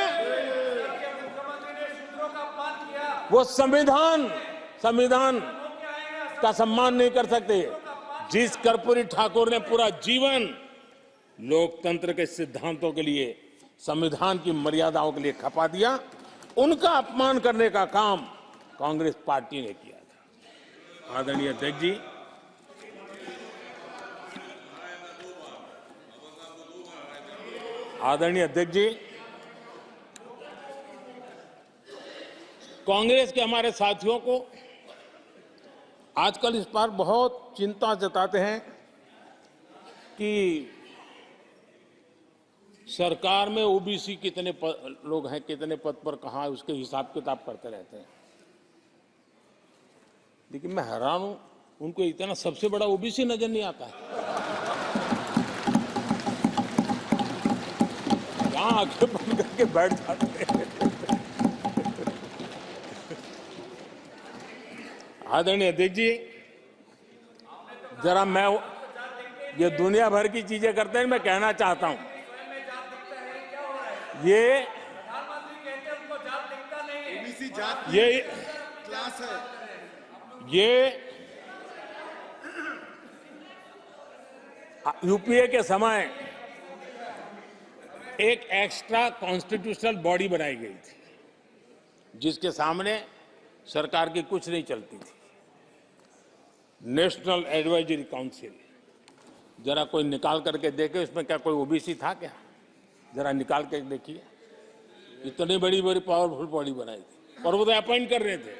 वो संविधान का सम्मान नहीं कर सकते। जिस कर्पूरी ठाकुर ने पूरा जीवन लोकतंत्र के सिद्धांतों के लिए, संविधान की मर्यादाओं के लिए खपा दिया, उनका अपमान करने का काम कांग्रेस पार्टी ने किया था। आदरणीय अध्यक्ष जी, कांग्रेस के हमारे साथियों को आजकल इस पर बहुत चिंता जताते हैं कि सरकार में ओबीसी कितने लोग हैं, कितने पद पर कहां, उसके हिसाब किताब करते रहते हैं। लेकिन मैं हैरान हूं, उनको इतना सबसे बड़ा ओबीसी नजर नहीं आता है। कहां आंखें बंद करके बैठ जाते हैं। आदरणीय अध्यक्ष जी, जरा मैं ये दुनिया भर की चीजें करते हैं, मैं कहना चाहता हूं, ये क्लास है। ये यूपीए के समय एक एक्स्ट्रा कॉन्स्टिट्यूशनल बॉडी बनाई गई थी, जिसके सामने सरकार की कुछ नहीं चलती थी। नेशनल एडवाइजरी काउंसिल, जरा कोई निकाल करके देखे उसमें क्या कोई ओबीसी था क्या? जरा निकाल के देखिए। इतनी बड़ी बड़ी पावरफुल बॉडी बनाई थी और वो तो अपॉइंट कर रहे थे।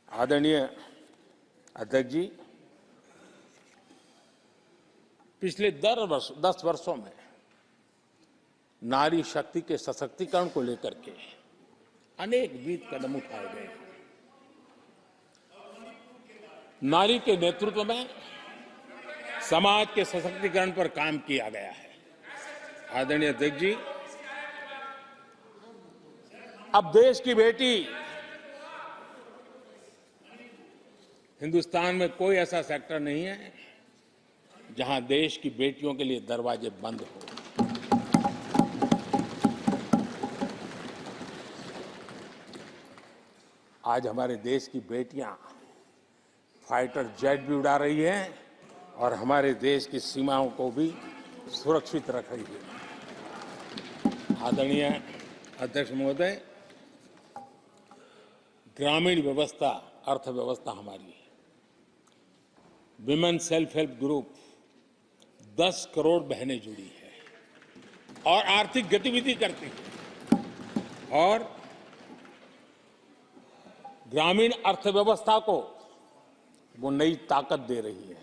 आदरणीय अध्यक्ष जी, पिछले 10 वर्षों में नारी शक्ति के सशक्तिकरण को लेकर के अनेक विविध कदम उठाए गए। नारी के नेतृत्व में समाज के सशक्तिकरण पर काम किया गया है। आदरणीय अध्यक्ष जी, अब देश की बेटी हिंदुस्तान में कोई ऐसा सेक्टर नहीं है जहां देश की बेटियों के लिए दरवाजे बंद हो। आज हमारे देश की बेटियां फाइटर जेट भी उड़ा रही हैं और हमारे देश की सीमाओं को भी सुरक्षित रख रही है। आदरणीय अध्यक्ष महोदय, ग्रामीण व्यवस्था अर्थव्यवस्था हमारी है। Women self help group 10 crore बहनें जुड़ी है और आर्थिक गतिविधि करती है और ग्रामीण अर्थव्यवस्था को वो नई ताकत दे रही है।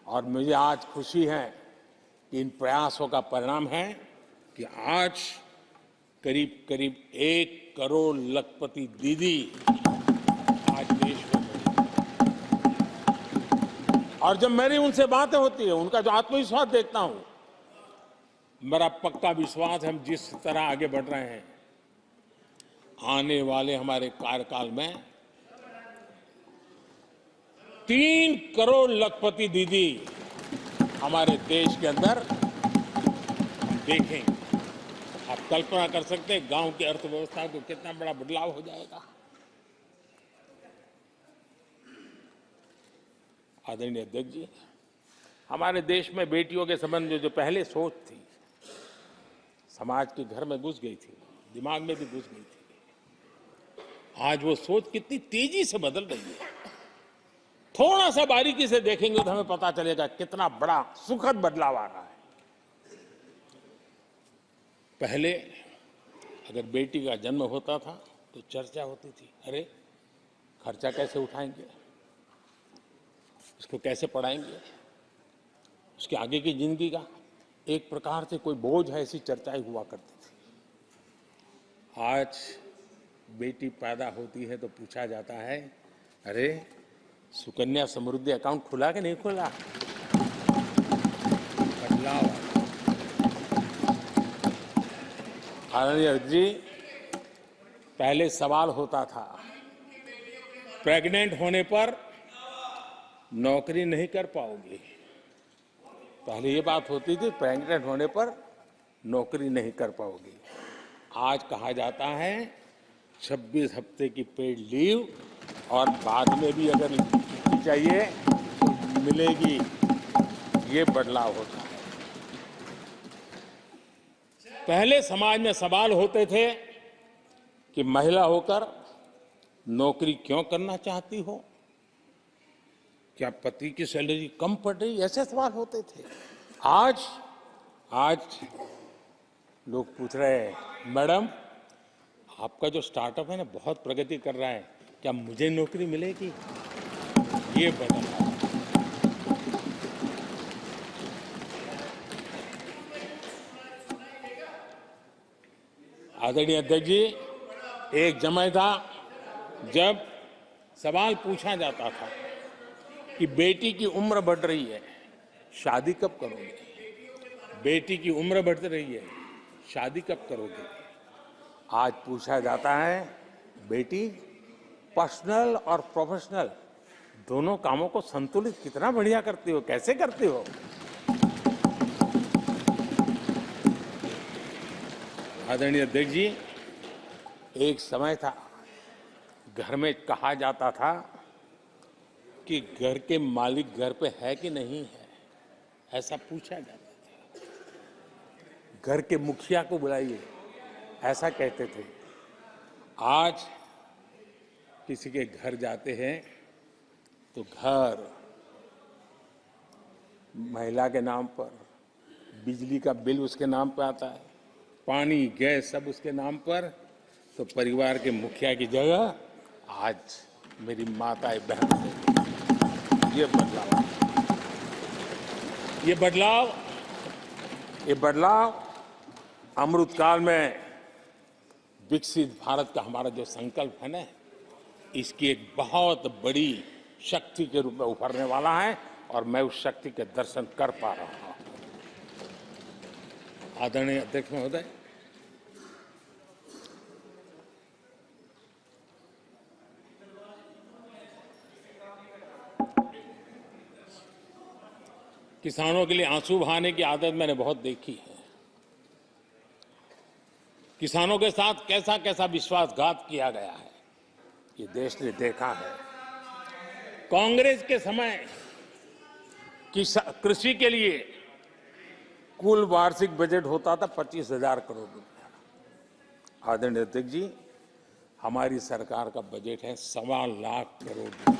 और मुझे आज खुशी है कि इन प्रयासों का परिणाम है कि आज करीब करीब 1 करोड़ लखपति दीदी आज देश में है। और जब मेरी उनसे बातें होती है, उनका जो आत्मविश्वास देखता हूं, मेरा पक्का विश्वास है हम जिस तरह आगे बढ़ रहे हैं, आने वाले हमारे कार्यकाल में 3 करोड़ लखपति दीदी हमारे देश के अंदर देखेंगे। आप कल्पना कर सकते हैं गांव की अर्थव्यवस्था को कितना बड़ा बदलाव हो जाएगा। आदरणीय अध्यक्ष जी, हमारे देश में बेटियों के संबंध में जो पहले सोच थी, समाज के घर में घुस गई थी, दिमाग में भी घुस गई थी, आज वो सोच कितनी तेजी से बदल रही है। थोड़ा सा बारीकी से देखेंगे तो हमें पता चलेगा कितना बड़ा सुखद बदलाव आ रहा है। पहले अगर बेटी का जन्म होता था तो चर्चा होती थी, अरे खर्चा कैसे उठाएंगे, इसको कैसे पढ़ाएंगे, उसके आगे की जिंदगी का एक प्रकार से कोई बोझ है, ऐसी चर्चाएं हुआ करती थी। आज बेटी पैदा होती है तो पूछा जाता है, अरे सुकन्या समृद्धि अकाउंट खुला कि नहीं खुला। बदलाव। आदरणीय जी, पहले सवाल होता था प्रेग्नेंट होने पर नौकरी नहीं कर पाओगे। पहले ये बात होती थी प्रेग्नेंट होने पर नौकरी नहीं कर पाओगे। आज कहा जाता है 26 हफ्ते की पेड लीव और बाद में भी अगर चाहिए तो मिलेगी। ये बदलाव होता है। पहले समाज में सवाल होते थे कि महिला होकर नौकरी क्यों करना चाहती हो, क्या पति की सैलरी कम पड़ रही, ऐसे सवाल होते थे। आज लोग पूछ रहे हैं, मैडम आपका जो स्टार्टअप है ना बहुत प्रगति कर रहा है, क्या मुझे नौकरी मिलेगी। ये बदलाव। आदरणीय अध्यक्ष जी, एक समय था जब सवाल पूछा जाता था कि बेटी की उम्र बढ़ रही है, शादी कब करोगे। बेटी की उम्र बढ़ रही है, शादी कब करोगे। आज पूछा जाता है, बेटी पर्सनल और प्रोफेशनल दोनों कामों को संतुलित कितना बढ़िया करती हो, कैसे करती हो। आदरणीय अध्यक्ष जी, एक समय था घर में कहा जाता था कि घर के मालिक घर पे है कि नहीं है, ऐसा पूछा जाता था। घर के मुखिया को बुलाइए, ऐसा कहते थे। आज किसी के घर जाते हैं तो घर महिला के नाम पर, बिजली का बिल उसके नाम पर आता है, पानी गैस सब उसके नाम पर। तो परिवार के मुखिया की जगह आज मेरी माताएं बहन है। ये बदलाव अमृतकाल में विकसित भारत का हमारा जो संकल्प है ना, इसकी एक बहुत बड़ी शक्ति के रूप में उभरने वाला है और मैं उस शक्ति के दर्शन कर पा रहा हूं। आदरणीय अध्यक्ष महोदय, किसानों के लिए आंसू बहाने की आदत मैंने बहुत देखी है। किसानों के साथ कैसा कैसा विश्वासघात किया गया है, ये देश ने देखा है। कांग्रेस के समय कृषि के लिए कुल वार्षिक बजट होता था 25,000 करोड़ रुपया। आदरणीय अध्यक्ष जी, हमारी सरकार का बजट है 1.25 करोड़ रुपया।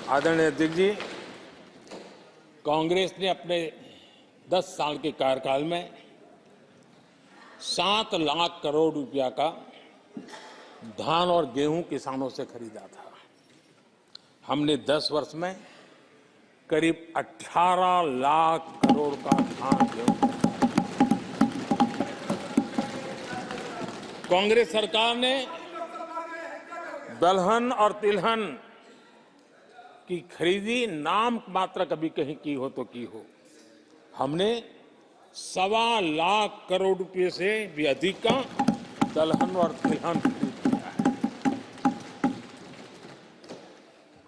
आदरणीय अध्यक्ष जी, कांग्रेस ने अपने 10 साल के कार्यकाल में 7 लाख करोड़ रुपया का धान और गेहूं किसानों से खरीदा था। हमने 10 वर्ष में करीब 18 लाख करोड़ का धान गेहूं। कांग्रेस सरकार ने दलहन और तिलहन की खरीदी नाम मात्र कभी कहीं की हो तो की हो। हमने 1.25 लाख करोड़ रुपए से भी अधिक का दलहन और तिलहन खरीद किया है।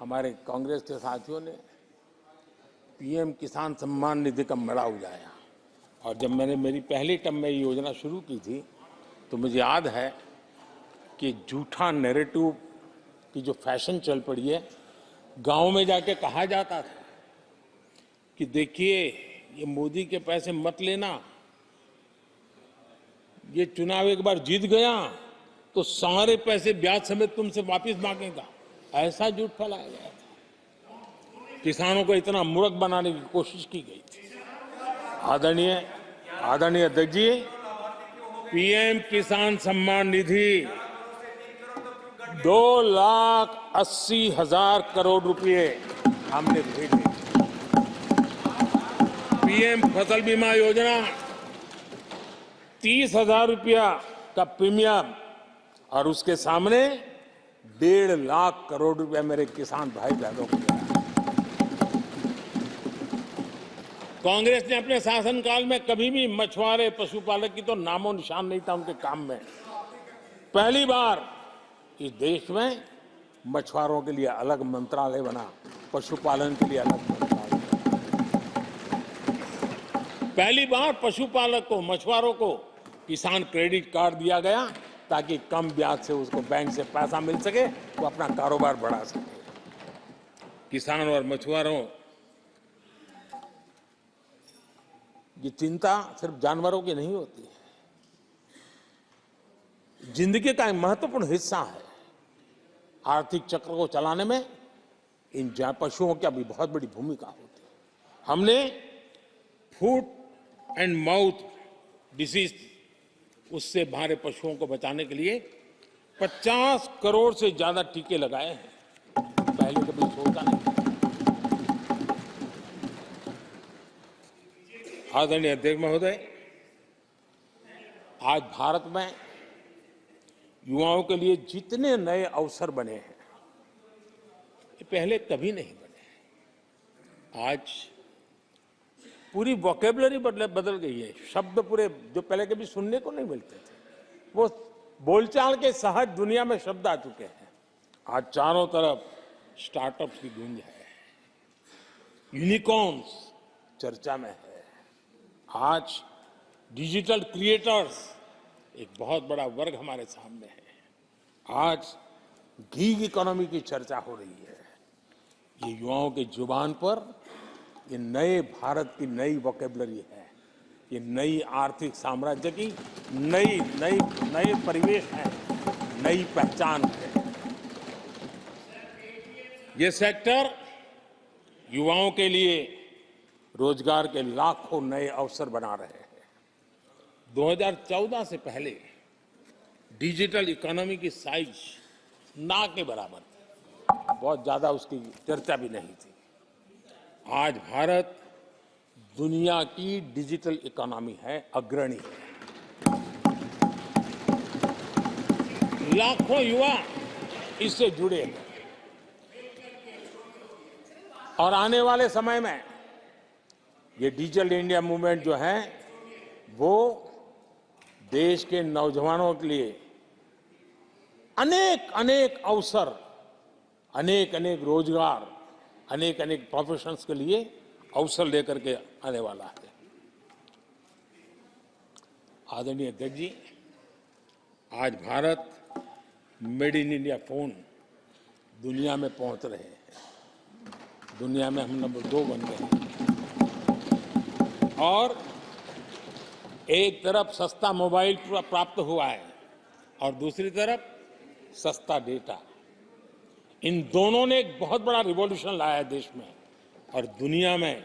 हमारे कांग्रेस के साथियों ने पीएम किसान सम्मान निधि का मड़ा उड़ाया, और जब मैंने मेरी पहली टर्म में ये योजना शुरू की थी तो मुझे याद है कि झूठा नैरेटिव की जो फैशन चल पड़ी है, गांव में जाके कहा जाता था कि देखिए ये मोदी के पैसे मत लेना, ये चुनाव एक बार जीत गया तो सारे पैसे ब्याज समेत तुमसे वापस मांगेगा। ऐसा झूठ फैलाया गया था, किसानों को इतना मूर्ख बनाने की कोशिश की गई थी। आदरणीय अध्यक्ष जी, पीएम किसान सम्मान निधि 2,80,000 करोड़ रुपए हमने भेजे। पीएम फसल बीमा योजना 30,000 रुपया का प्रीमियम, और उसके सामने 1.5 लाख करोड़ रुपया मेरे किसान भाई बहनों को दिया। कांग्रेस ने अपने शासनकाल में कभी भी मछुआरे पशुपालक की तो नामो निशान नहीं था उनके काम में। पहली बार इस देश में मछुआरों के लिए अलग मंत्रालय बना, पशुपालन के लिए अलग मंत्रालय बना। पहली बार पशुपालक को, मछुआरों को किसान क्रेडिट कार्ड दिया गया ताकि कम ब्याज से उसको बैंक से पैसा मिल सके, वो अपना कारोबार बढ़ा सके। किसान और मछुआरों की चिंता सिर्फ जानवरों की नहीं होती है, जिंदगी का एक महत्वपूर्ण हिस्सा है। आर्थिक चक्र को चलाने में इन पशुओं की भी बहुत बड़ी भूमिका होती है। हमने फुट एंड माउथ डिसीज, उससे हमारे पशुओं को बचाने के लिए 50 करोड़ से ज्यादा टीके लगाए हैं, पहले कभी सोचा नहीं। आदरणीय अध्यक्ष महोदय, आज भारत में युवाओं के लिए जितने नए अवसर बने हैं, ये पहले कभी नहीं बने। आज पूरी वोकेबलरी बदल गई है। शब्द पूरे जो पहले कभी सुनने को नहीं मिलते थे, वो बोलचाल के सहज दुनिया में शब्द आ चुके हैं। आज चारों तरफ स्टार्टअप्स की गूंज है, यूनिकॉर्न्स चर्चा में है। आज डिजिटल क्रिएटर्स एक बहुत बड़ा वर्ग हमारे सामने है। आज गीग इकोनॉमी की चर्चा हो रही है। ये युवाओं के जुबान पर ये नए भारत की नई वोकेबलरी है, ये नई आर्थिक साम्राज्य की नई परिवेश है, नई पहचान है। ये सेक्टर युवाओं के लिए रोजगार के लाखों नए अवसर बना रहे हैं। 2014 से पहले डिजिटल इकोनॉमी की साइज ना के बराबर थी, बहुत ज्यादा उसकी चर्चा भी नहीं थी। आज भारत दुनिया की डिजिटल इकोनॉमी है, अग्रणी है। लाखों युवा इससे जुड़े हैं, और आने वाले समय में ये डिजिटल इंडिया मूवमेंट जो है वो देश के नौजवानों के लिए अनेक अवसर अनेक अनेक रोजगार, अनेक अनेक प्रोफेशंस के लिए अवसर लेकर के आने वाला है। आदरणीय अध्यक्ष जी, आज Bharat made in India phone दुनिया में पहुंच रहे हैं। दुनिया में हम नंबर 2 बन गए हैं। और एक तरफ सस्ता मोबाइल प्राप्त हुआ है और दूसरी तरफ सस्ता डेटा। इन दोनों ने एक बहुत बड़ा रिवॉल्यूशन लाया है देश में और दुनिया में।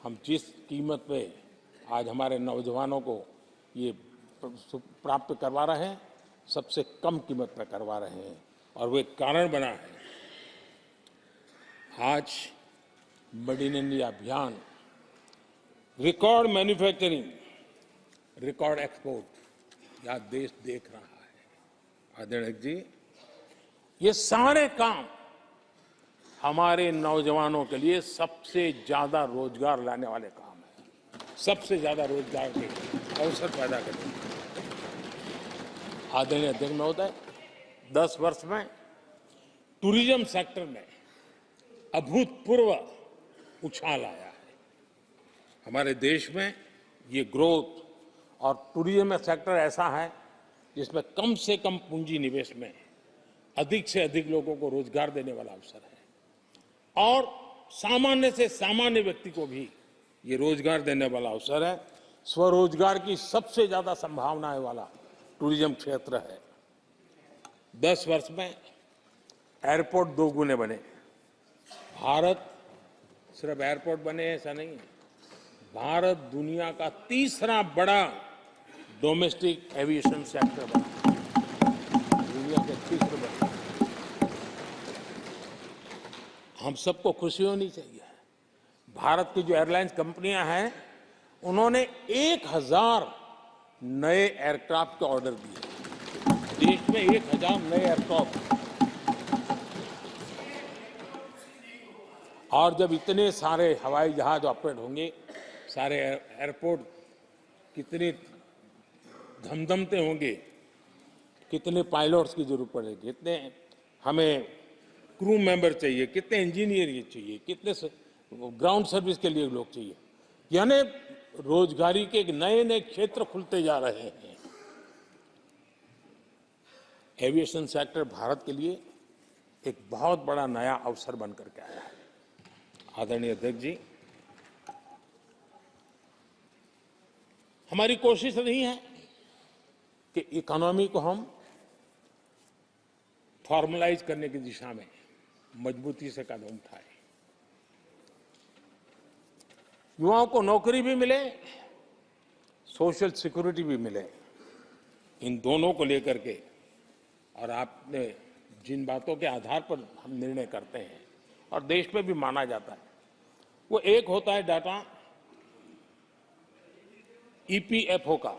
हम जिस कीमत पे आज हमारे नौजवानों को ये प्राप्त करवा रहे हैं, सबसे कम कीमत पर करवा रहे हैं और वो एक कारण बना है। आज मेड इन इंडिया अभियान रिकॉर्ड मैन्युफैक्चरिंग, रिकॉर्ड एक्सपोर्ट या देश देख रहा है। आदरणीय जी, ये सारे काम हमारे नौजवानों के लिए सबसे ज्यादा रोजगार लाने वाले काम हैं, सबसे ज्यादा रोजगार के अवसर पैदा करेंगे। आदरणीय अध्यक्ष महोदय, 10 वर्ष में टूरिज्म सेक्टर में अभूतपूर्व उछाल आया है। हमारे देश में ये ग्रोथ और टूरिज्म सेक्टर ऐसा है जिसमें कम से कम पूंजी निवेश में अधिक से अधिक लोगों को रोजगार देने वाला अवसर है और सामान्य से सामान्य व्यक्ति को भी ये रोजगार देने वाला अवसर है। स्वरोजगार की सबसे ज्यादा संभावनाएं वाला टूरिज्म क्षेत्र है। 10 वर्ष में एयरपोर्ट 2 गुने बने। भारत सिर्फ एयरपोर्ट बने ऐसा नहीं है, भारत दुनिया का तीसरा बड़ा डोमेस्टिक एविएशन सेक्टर बना, दुनिया के तीसरे बड़े। हम सबको खुशी होनी चाहिए। भारत की जो एयरलाइंस कंपनियां हैं, उन्होंने 1000 नए एयरक्राफ्ट के ऑर्डर दिए। देश में 1000 नए एयरक्राफ्ट। और जब इतने सारे हवाई जहाज ऑपरेट होंगे, सारे एयरपोर्ट कितने धमधमते होंगे, कितने पायलट्स की जरूरत पड़ेगी, कितने हमें क्रू मेंबर चाहिए, कितने इंजीनियर चाहिए, कितने ग्राउंड सर्विस के लिए लोग चाहिए। यानी रोजगारी के नए नए क्षेत्र खुलते जा रहे हैं। एविएशन सेक्टर भारत के लिए एक बहुत बड़ा नया अवसर बनकर के आया है। आदरणीय अध्यक्ष जी, हमारी कोशिश नहीं है कि इकोनॉमी को हम फॉर्मलाइज करने की दिशा में मजबूती से कदम उठाए, युवाओं को नौकरी भी मिले, सोशल सिक्योरिटी भी मिले। इन दोनों को लेकर के और आपने जिन बातों के आधार पर हम निर्णय करते हैं और देश में भी माना जाता है, वो एक होता है डाटा ईपीएफओ का।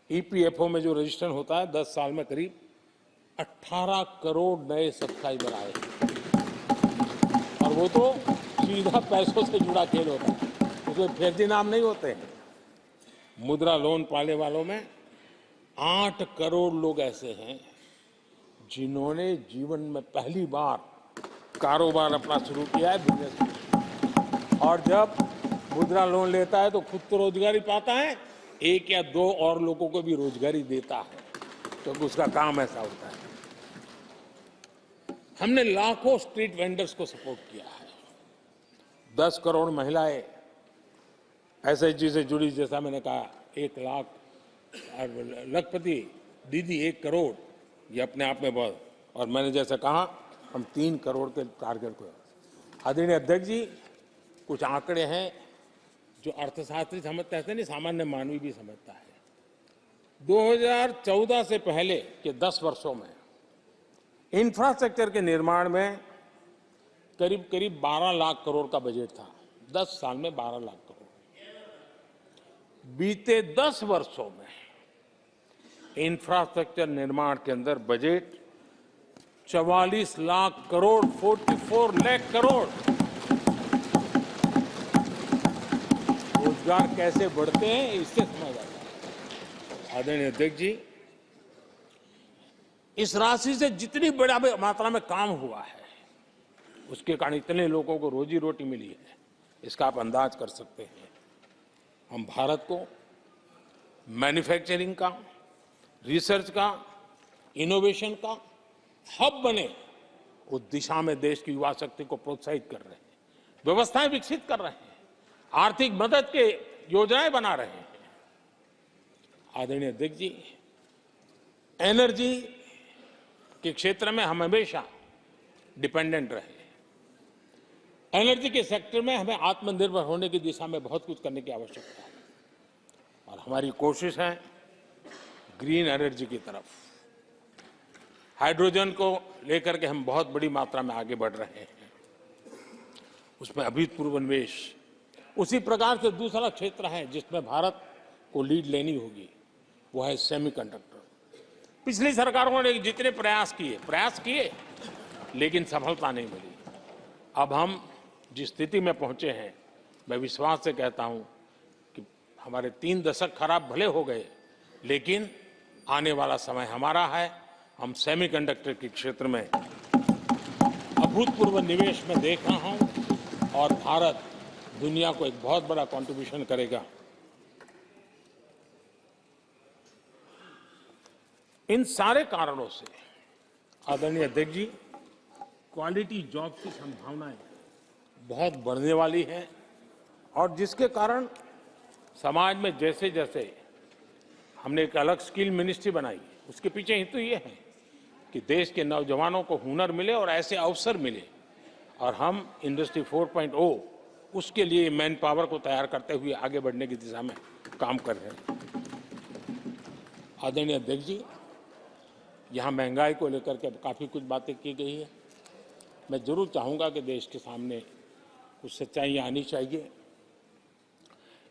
ईपीएफओ में जो रजिस्ट्रेशन होता है, 10 साल में करीब 18 करोड़ नए सब्सक्राइबर आए और वो तो सीधा पैसों से जुड़ा खेल होता है, उसमें फर्जी नाम नहीं होते हैं। मुद्रा लोन पाने वालों में 8 करोड़ लोग ऐसे हैं जिन्होंने जीवन में पहली बार कारोबार अपना शुरू किया है, बिजनेस। और जब मुद्रा लोन लेता है तो खुद तो रोजगारी पाता है, 1 या 2 और लोगों को भी रोजगारी देता है, क्योंकि तो उसका काम ऐसा होता है। हमने लाखों स्ट्रीट वेंडर्स को सपोर्ट किया है। 10 करोड़ महिलाएं एसएचजी से जुड़ी, जैसा मैंने कहा, 1 लाख और लखपति दीदी 1 करोड़, ये अपने आप में बहुत। और मैंने जैसे कहा, हम 3 करोड़ के टारगेट को। आदरणीय अध्यक्ष जी, कुछ आंकड़े हैं जो अर्थशास्त्री समझते हैं, नहीं सामान्य मानवी भी समझता है। 2014 से पहले के 10 वर्षों में इंफ्रास्ट्रक्चर के निर्माण में करीब करीब 12 लाख करोड़ का बजट था। 10 साल में 12 लाख करोड़। बीते 10 वर्षों में इंफ्रास्ट्रक्चर निर्माण के अंदर बजट 44 लाख करोड़, 44 लाख करोड़। रोजगार कैसे बढ़ते हैं, इससे समझ आता है। आदरणीय अध्यक्ष जी, इस राशि से जितनी बड़ा मात्रा में काम हुआ है, उसके कारण इतने लोगों को रोजी रोटी मिली है, इसका आप अंदाज कर सकते हैं। हम भारत को मैन्युफैक्चरिंग का, रिसर्च का, इनोवेशन का हब बने, उस दिशा में देश की युवा शक्ति को प्रोत्साहित कर रहे हैं, व्यवस्थाएं विकसित कर रहे हैं, आर्थिक मदद के योजनाएं बना रहे हैं। आदरणीय अध्यक्ष जी, एनर्जी के क्षेत्र में हम हमेशा डिपेंडेंट रहे। एनर्जी के सेक्टर में हमें आत्मनिर्भर होने की दिशा में बहुत कुछ करने की आवश्यकता है और हमारी कोशिश है ग्रीन एनर्जी की तरफ। हाइड्रोजन को लेकर के हम बहुत बड़ी मात्रा में आगे बढ़ रहे हैं, उसमें अभूतपूर्व निवेश। उसी प्रकार से दूसरा क्षेत्र है जिसमें भारत को लीड लेनी होगी, वो है सेमीकंडक्टर। पिछली सरकारों ने जितने प्रयास किए लेकिन सफलता नहीं मिली। अब हम जिस स्थिति में पहुंचे हैं, मैं विश्वास से कहता हूं कि हमारे 3 दशक खराब भले हो गए, लेकिन आने वाला समय हमारा है। हम सेमीकंडक्टर के क्षेत्र में अभूतपूर्व निवेश में देख रहा हूं और भारत दुनिया को एक बहुत बड़ा कंट्रीब्यूशन करेगा। इन सारे कारणों से आदरणीय अध्यक्ष जी, क्वालिटी जॉब की संभावनाएं बहुत बढ़ने वाली है और जिसके कारण समाज में जैसे जैसे हमने एक अलग स्किल मिनिस्ट्री बनाई, उसके पीछे ही तो ये है कि देश के नौजवानों को हुनर मिले और ऐसे अवसर मिले, और हम इंडस्ट्री 4.0 उसके लिए मैन पावर को तैयार करते हुए आगे बढ़ने की दिशा में काम कर रहे हैं। आदरणीय अध्यक्ष जी, यहाँ महंगाई को लेकर के काफ़ी कुछ बातें की गई है। मैं जरूर चाहूँगा कि देश के सामने कुछ सच्चाइयाँ आनी चाहिए।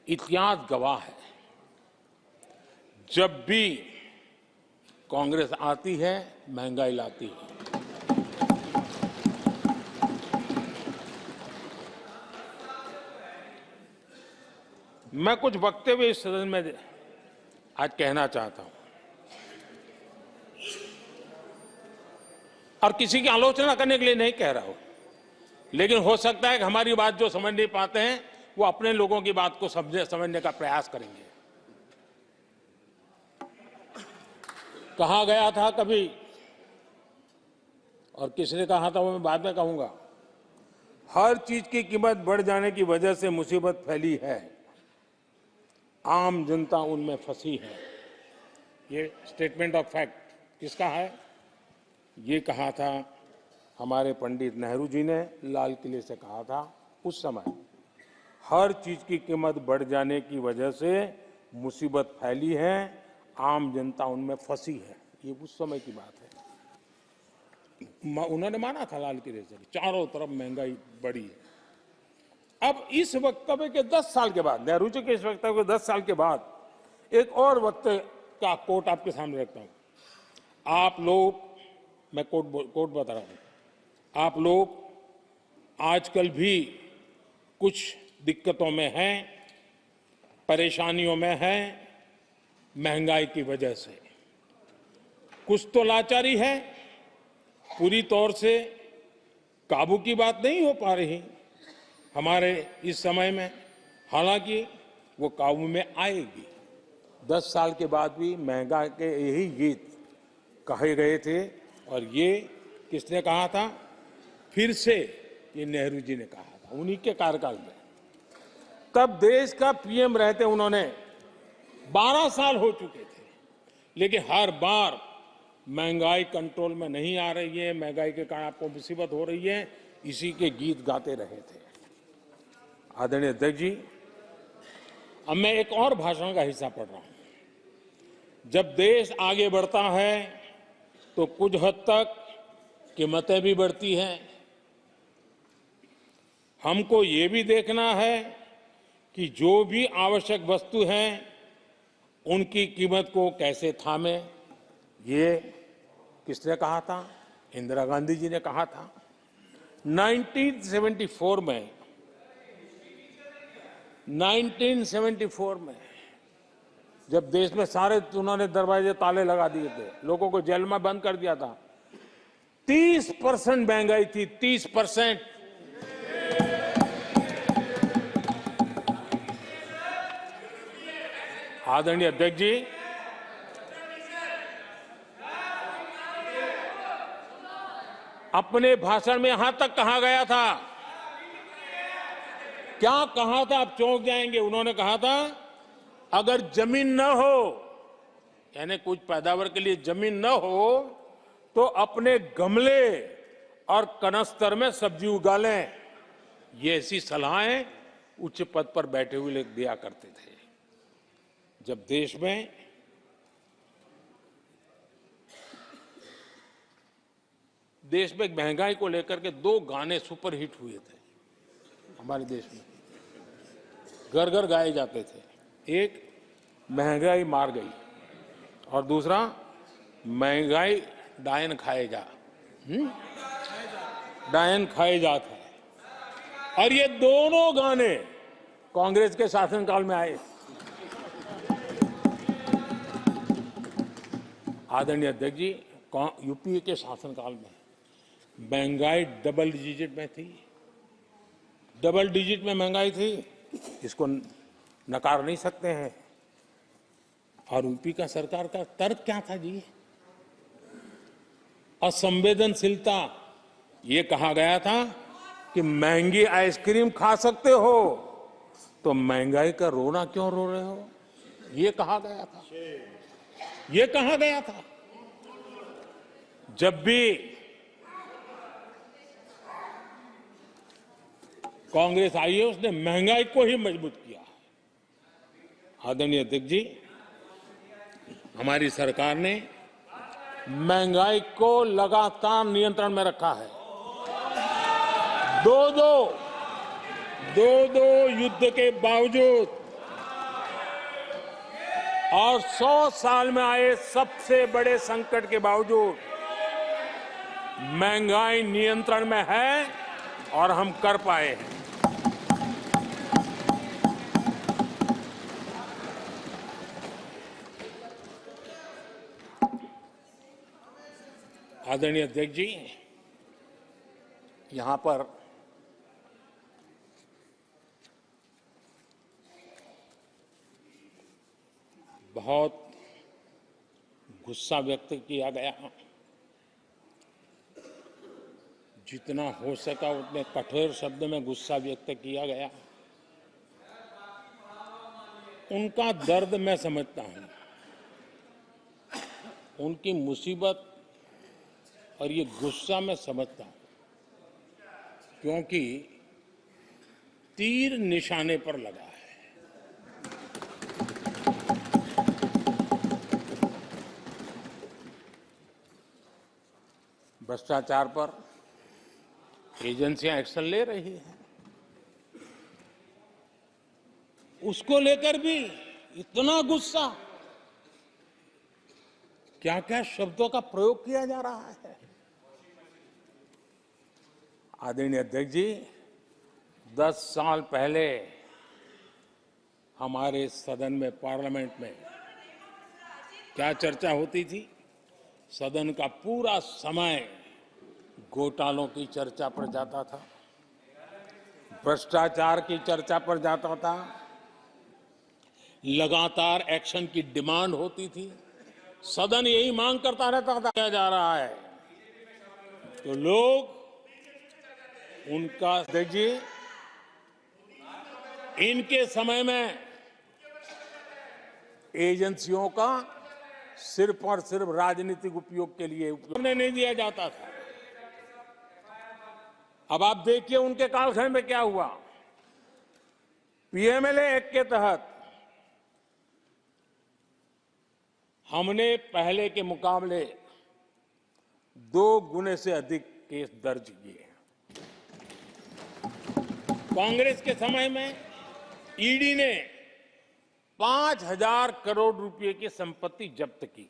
इतिहास गवाह है, जब भी कांग्रेस आती है महंगाई लाती है। मैं कुछ वक्तव्य इस सदन में आज कहना चाहता हूं और किसी की आलोचना करने के लिए नहीं कह रहा हूं, लेकिन हो सकता है कि हमारी बात जो समझ नहीं पाते हैं वो अपने लोगों की बात को समझने का प्रयास करेंगे। कहा गया था कभी, और किसने कहा था वो मैं बाद में कहूंगा, हर चीज की कीमत बढ़ जाने की वजह से मुसीबत फैली है, आम जनता उनमें फंसी है। ये स्टेटमेंट ऑफ फैक्ट किसका है? ये कहा था हमारे पंडित नेहरू जी ने, लाल किले से कहा था उस समय। हर चीज की कीमत बढ़ जाने की वजह से मुसीबत फैली है, आम जनता उनमें फंसी है। ये उस समय की बात है। उन्होंने माना था लाल किले से, चारों तरफ महंगाई बढ़ी है। अब इस वक्तव्य के 10 साल के बाद, नेहरू जी के इस वक्तव्य के 10 साल के बाद, एक और वक्तव्य का कोट आपके सामने रखता हूं। आप लोग, मैं कोट बता रहा हूं, आप लोग आजकल भी कुछ दिक्कतों में हैं, परेशानियों में हैं, महंगाई की वजह से। कुछ तो लाचारी है, पूरी तौर से काबू की बात नहीं हो पा रही हमारे इस समय में, हालांकि वो काबू में आएगी। 10 साल के बाद भी महंगाई के यही गीत कहे गए थे, और ये किसने कहा था? फिर से ये नेहरू जी ने कहा था, उन्हीं के कार्यकाल में। तब देश का पीएम रहते उन्होंने 12 साल हो चुके थे, लेकिन हर बार महंगाई कंट्रोल में नहीं आ रही है, महंगाई के कारण आपको मुसीबत हो रही है, इसी के गीत गाते रहे थे। आदरणीय अध्यक्ष जी, अब मैं एक और भाषण का हिस्सा पढ़ रहा हूं। जब देश आगे बढ़ता है तो कुछ हद तक कीमतें भी बढ़ती हैं। हमको ये भी देखना है कि जो भी आवश्यक वस्तु हैं उनकी कीमत को कैसे थामे। ये किसने कहा था? इंदिरा गांधी जी ने कहा था। 1974 में जब देश में सारे उन्होंने दरवाजे ताले लगा दिए थे, लोगों को जेल में बंद कर दिया था, 30% महंगाई थी, 30%। आदरणीय अध्यक्ष जी, अपने भाषण में यहां तक कहा गया था, क्या कहा था, आप चौंक जाएंगे। उन्होंने कहा था अगर जमीन न हो, यानी कुछ पैदावार के लिए जमीन न हो, तो अपने गमले और कनस्तर में सब्जी उगा लें। ये ऐसी सलाहें उच्च पद पर बैठे हुए लोग दिया करते थे। जब देश में महंगाई को लेकर के 2 गाने सुपर हिट हुए थे हमारे देश में, घर घर गाए जाते थे। एक महंगाई मार गई और दूसरा महंगाई डायन खाए जा, डायन खाए जाता है। और ये दोनों गाने कांग्रेस के शासनकाल में आए। आदरणीय अध्यक्ष जी, यूपीए के शासनकाल में महंगाई डबल डिजिट में थी, डबल डिजिट में महंगाई थी, इसको नकार नहीं सकते हैं। और यूपी का सरकार का तर्क क्या था जी? असंवेदनशीलता। ये कहा गया था कि महंगी आइसक्रीम खा सकते हो तो महंगाई का रोना क्यों रो रहे हो, ये कहा गया था, ये कहा गया था। जब भी कांग्रेस आई है, उसने महंगाई को ही मजबूत किया। आदरणीय अध्यक्ष जी, हमारी सरकार ने महंगाई को लगातार नियंत्रण में रखा है। दो युद्ध के बावजूद और 100 साल में आए सबसे बड़े संकट के बावजूद महंगाई नियंत्रण में है और हम कर पाए हैं। आदरणीय अध्यक्ष जी, यहां पर बहुत गुस्सा व्यक्त किया गया। जितना हो सका उतने कठोर शब्द में गुस्सा व्यक्त किया गया। उनका दर्द मैं समझता हूं, उनकी मुसीबत और ये गुस्सा मैं समझता हूं, क्योंकि तीर निशाने पर लगा है। भ्रष्टाचार पर एजेंसियां एक्शन ले रही हैं, उसको लेकर भी इतना गुस्सा, क्या क्या शब्दों का प्रयोग किया जा रहा है। आदरणीय अध्यक्ष जी, 10 साल पहले हमारे सदन में, पार्लियामेंट में क्या चर्चा होती थी? सदन का पूरा समय घोटालों की चर्चा पर जाता था, भ्रष्टाचार की चर्चा पर जाता था, लगातार एक्शन की डिमांड होती थी। सदन यही मांग करता रहता था, किया जा रहा है तो लोग उनका। अध्यक्ष जी, इनके समय में एजेंसियों का सिर्फ और सिर्फ राजनीतिक उपयोग के लिए उपयोग नहीं दिया जाता था। अब आप देखिए उनके कालखंड में क्या हुआ। पीएमएलए एक्ट के तहत हमने पहले के मुकाबले 2 गुने से अधिक केस दर्ज किए। कांग्रेस के समय में ईडी ने 5,000 करोड़ रुपए की संपत्ति जब्त की।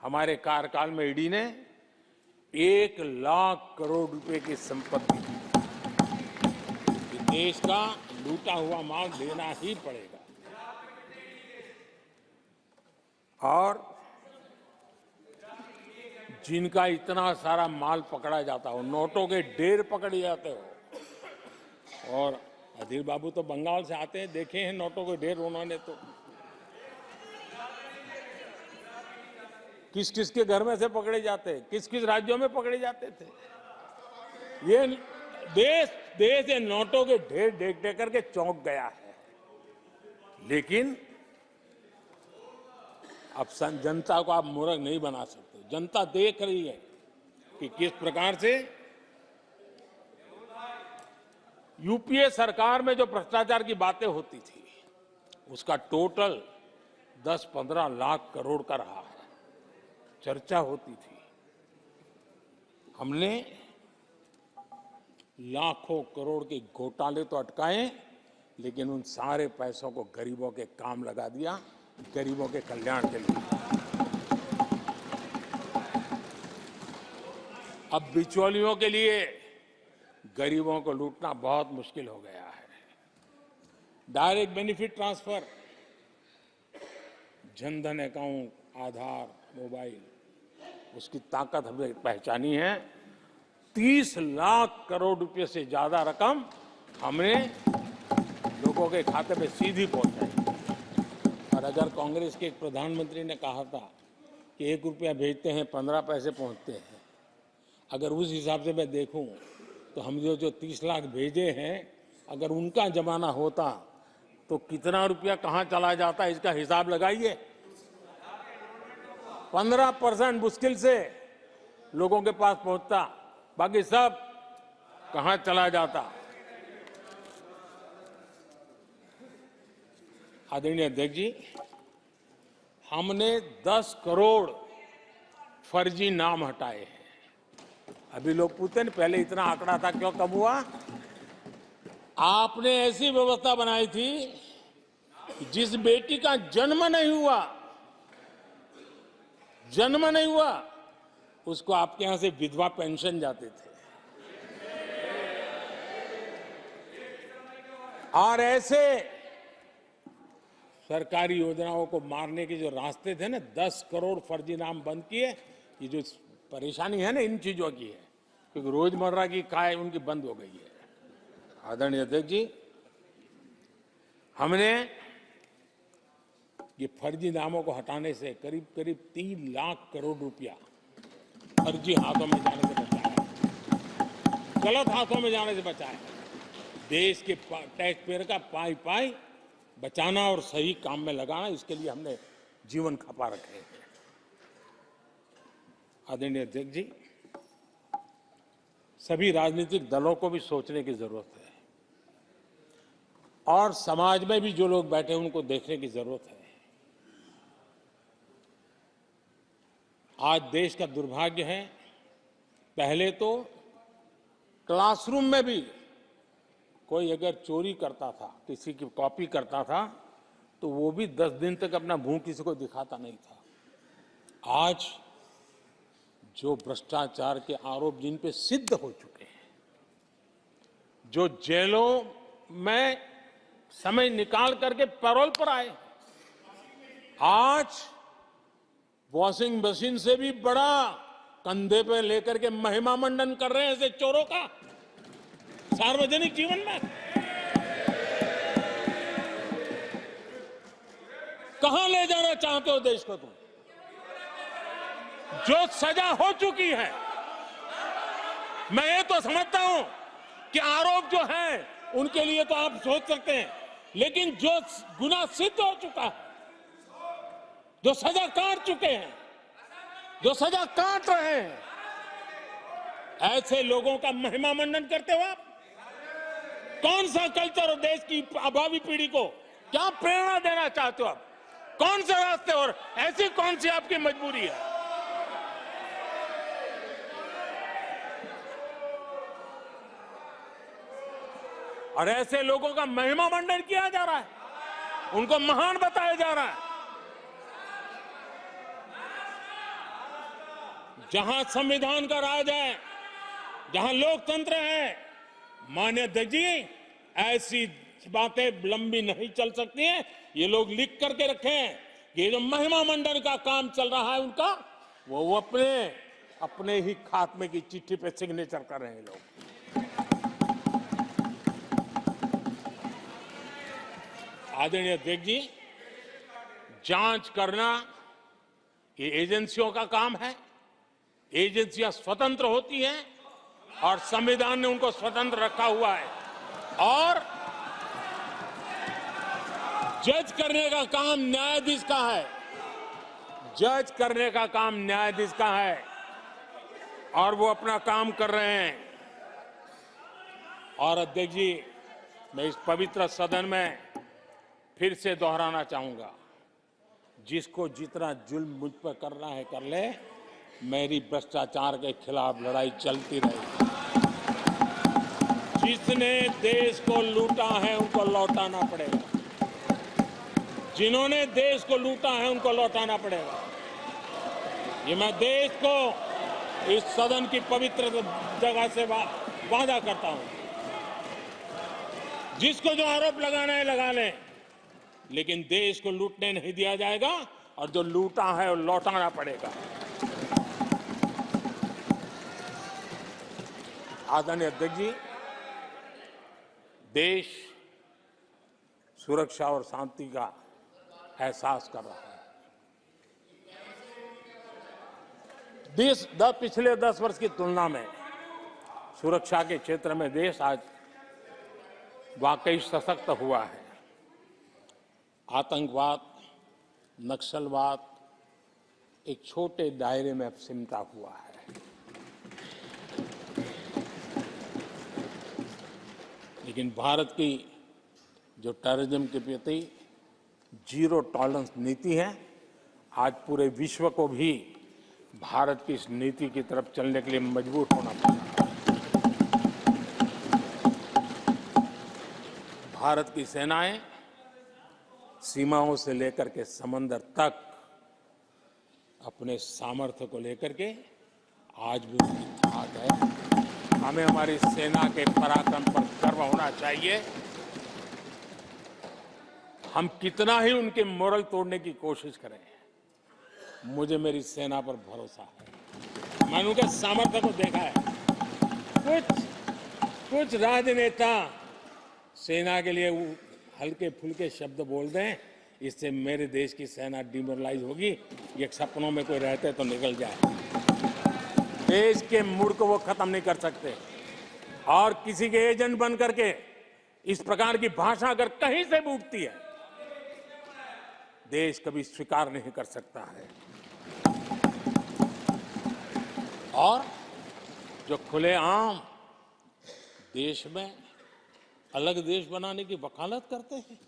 हमारे कार्यकाल में ईडी ने 1 लाख करोड़ रुपए की संपत्ति की। देश का लूटा हुआ माल देना ही पड़ेगा। और जिनका इतना सारा माल पकड़ा जाता हो, नोटों के ढेर पकड़े जाते हो। और अधीर बाबू तो बंगाल से आते हैं, देखे हैं नोटों के ढेर उन्होंने। तो किस किस के घर में से पकड़े जाते, किस किस राज्यों में पकड़े जाते थे। ये देश ये नोटों के ढेर देख देख करके चौंक गया है। लेकिन अब जनता को आप मूर्ख नहीं बना सकते। जनता देख रही है कि किस प्रकार से यूपीए सरकार में जो भ्रष्टाचार की बातें होती थी, उसका टोटल 10-15 लाख करोड़ का रहा है। चर्चा होती थी। हमने लाखों करोड़ के घोटाले तो अटकाए, लेकिन उन सारे पैसों को गरीबों के काम लगा दिया, गरीबों के कल्याण के लिए। अब बिचौलियों के लिए गरीबों को लूटना बहुत मुश्किल हो गया है। Direct benefit transfer, Jan Dhan account, Aadhaar, mobile, उसकी ताकत हमने पहचानी है। 30 लाख करोड़ रुपए से ज्यादा रकम हमने लोगों के खाते में सीधी पहुंचाई। और अगर कांग्रेस के एक प्रधानमंत्री ने कहा था कि 1 रुपया भेजते हैं 15 पैसे पहुंचते हैं, अगर उस हिसाब से मैं देखूं तो हम जो 30 लाख भेजे हैं, अगर उनका जमाना होता तो कितना रुपया कहां चला जाता, इसका हिसाब लगाइए। 15% मुश्किल से लोगों के पास पहुंचता, बाकी सब कहां चला जाता। आदरणीय अध्यक्ष जी, हमने 10 करोड़ फर्जी नाम हटाए हैं। अभी लोग पूछते हैं पहले इतना आंकड़ा था, क्यों कम हुआ? आपने ऐसी व्यवस्था बनाई थी जिस बेटी का जन्म नहीं हुआ उसको आपके यहां से विधवा पेंशन जाते थे। और ऐसे सरकारी योजनाओं को मारने के जो रास्ते थे ना, 10 करोड़ फर्जी नाम बंद किए। ये जो परेशानी है ना इन चीजों की है, क्योंकि रोजमर्रा की काय उनकी बंद हो गई है। आदरणीय अध्यक्ष जी, हमने ये फर्जी नामों को हटाने से करीब करीब 3 लाख करोड़ रुपया फर्जी हाथों में जाने से बचाया, गलत हाथों में जाने से बचाया। देश के टैक्स पेयर का पाई पाई बचाना और सही काम में लगाना, इसके लिए हमने जीवन खपा रखे हैं। आदरणीय अध्यक्ष जी, सभी राजनीतिक दलों को भी सोचने की जरूरत है और समाज में भी जो लोग बैठे हैं उनको देखने की जरूरत है। आज देश का दुर्भाग्य है, पहले तो क्लासरूम में भी कोई अगर चोरी करता था, किसी की कॉपी करता था, तो वो भी 10 दिन तक अपना मुंह किसी को दिखाता नहीं था। आज जो भ्रष्टाचार के आरोप जिन पे सिद्ध हो चुके हैं, जो जेलों में समय निकाल करके पैरोल पर आए, आज वॉशिंग मशीन से भी बड़ा कंधे पे लेकर के महिमा मंडन कर रहे हैं ऐसे चोरों का सार्वजनिक जीवन में। कहां ले जाना चाहते हो देश को तुम? जो सजा हो चुकी है, मैं ये तो समझता हूं कि आरोप जो है उनके लिए तो आप सोच सकते हैं, लेकिन जो गुनाह सिद्ध हो चुका है, जो सजा काट चुके हैं, जो सजा काट रहे हैं, ऐसे लोगों का महिमा मंडन करते हो आप? कौन सा कल्चर और देश की अभावी पीढ़ी को क्या प्रेरणा देना चाहते हो आप? कौन से रास्ते और ऐसी कौन सी आपकी मजबूरी है? और ऐसे लोगों का महिमा मंडन किया जा रहा है, उनको महान बताया जा रहा है। जहां संविधान का राज है, जहां लोकतंत्र है, माननीय अध्यक्ष जी, ऐसी बातें लंबी नहीं चल सकती हैं। ये लोग लिख करके रखे हैं, ये जो महिमा मंडन का काम चल रहा है उनका, वो अपने ही खात्मे की चिट्ठी पे सिग्नेचर कर रहे हैं लोग। आदरणीय अध्यक्ष जी, जांच करना ये एजेंसियों का काम है। एजेंसियां स्वतंत्र होती हैं और संविधान ने उनको स्वतंत्र रखा हुआ है। और जज करने का काम न्यायाधीश का है। जज करने का काम न्यायाधीश का है और वो अपना काम कर रहे हैं। और अध्यक्ष जी, मैं इस पवित्र सदन में फिर से दोहराना चाहूंगा, जिसको जितना जुल्म मुझ पर करना है कर ले, मेरी भ्रष्टाचार के खिलाफ लड़ाई चलती रहेगी। जिसने देश को लूटा है उनको लौटाना पड़ेगा। जिन्होंने देश को लूटा है उनको लौटाना पड़ेगा। ये मैं देश को इस सदन की पवित्र जगह से वादा करता हूं। जिसको जो आरोप लगाना है लगा लें, लेकिन देश को लूटने नहीं दिया जाएगा और जो लूटा है वो लौटाना पड़ेगा। आदरणीय अध्यक्ष जी, देश सुरक्षा और शांति का एहसास कर रहा है। पिछले 10 वर्ष की तुलना में सुरक्षा के क्षेत्र में देश आज वाकई सशक्त हुआ है। आतंकवाद, नक्सलवाद एक छोटे दायरे में अब सिमटा हुआ है। लेकिन भारत की जो टेररिज्म के प्रति जीरो टॉलरेंस नीति है, आज पूरे विश्व को भी भारत की इस नीति की तरफ चलने के लिए मजबूर होना पड़ा। भारत की सेनाएं सीमाओं से लेकर के समंदर तक अपने सामर्थ्य को लेकर के आज भी उनकी थाक है। हमें हमारी सेना के पराक्रम पर गर्व होना चाहिए। हम कितना ही उनके मोरल तोड़ने की कोशिश करें, मुझे मेरी सेना पर भरोसा है। मैंने उनके सामर्थ्य को देखा है। कुछ राजनेता सेना के लिए हल्के फुल्के शब्द बोल दें, इससे मेरे देश की सेना डिमोरलाइज होगी। ये सपनों में कोई रहते तो निकल जाए। देश के मूड को वो खत्म नहीं कर सकते। और किसी के एजेंट बन करके इस प्रकार की भाषा अगर कहीं से भी उठती है, देश कभी स्वीकार नहीं कर सकता है। और जो खुलेआम देश में अलग देश बनाने की वकालत करते हैं,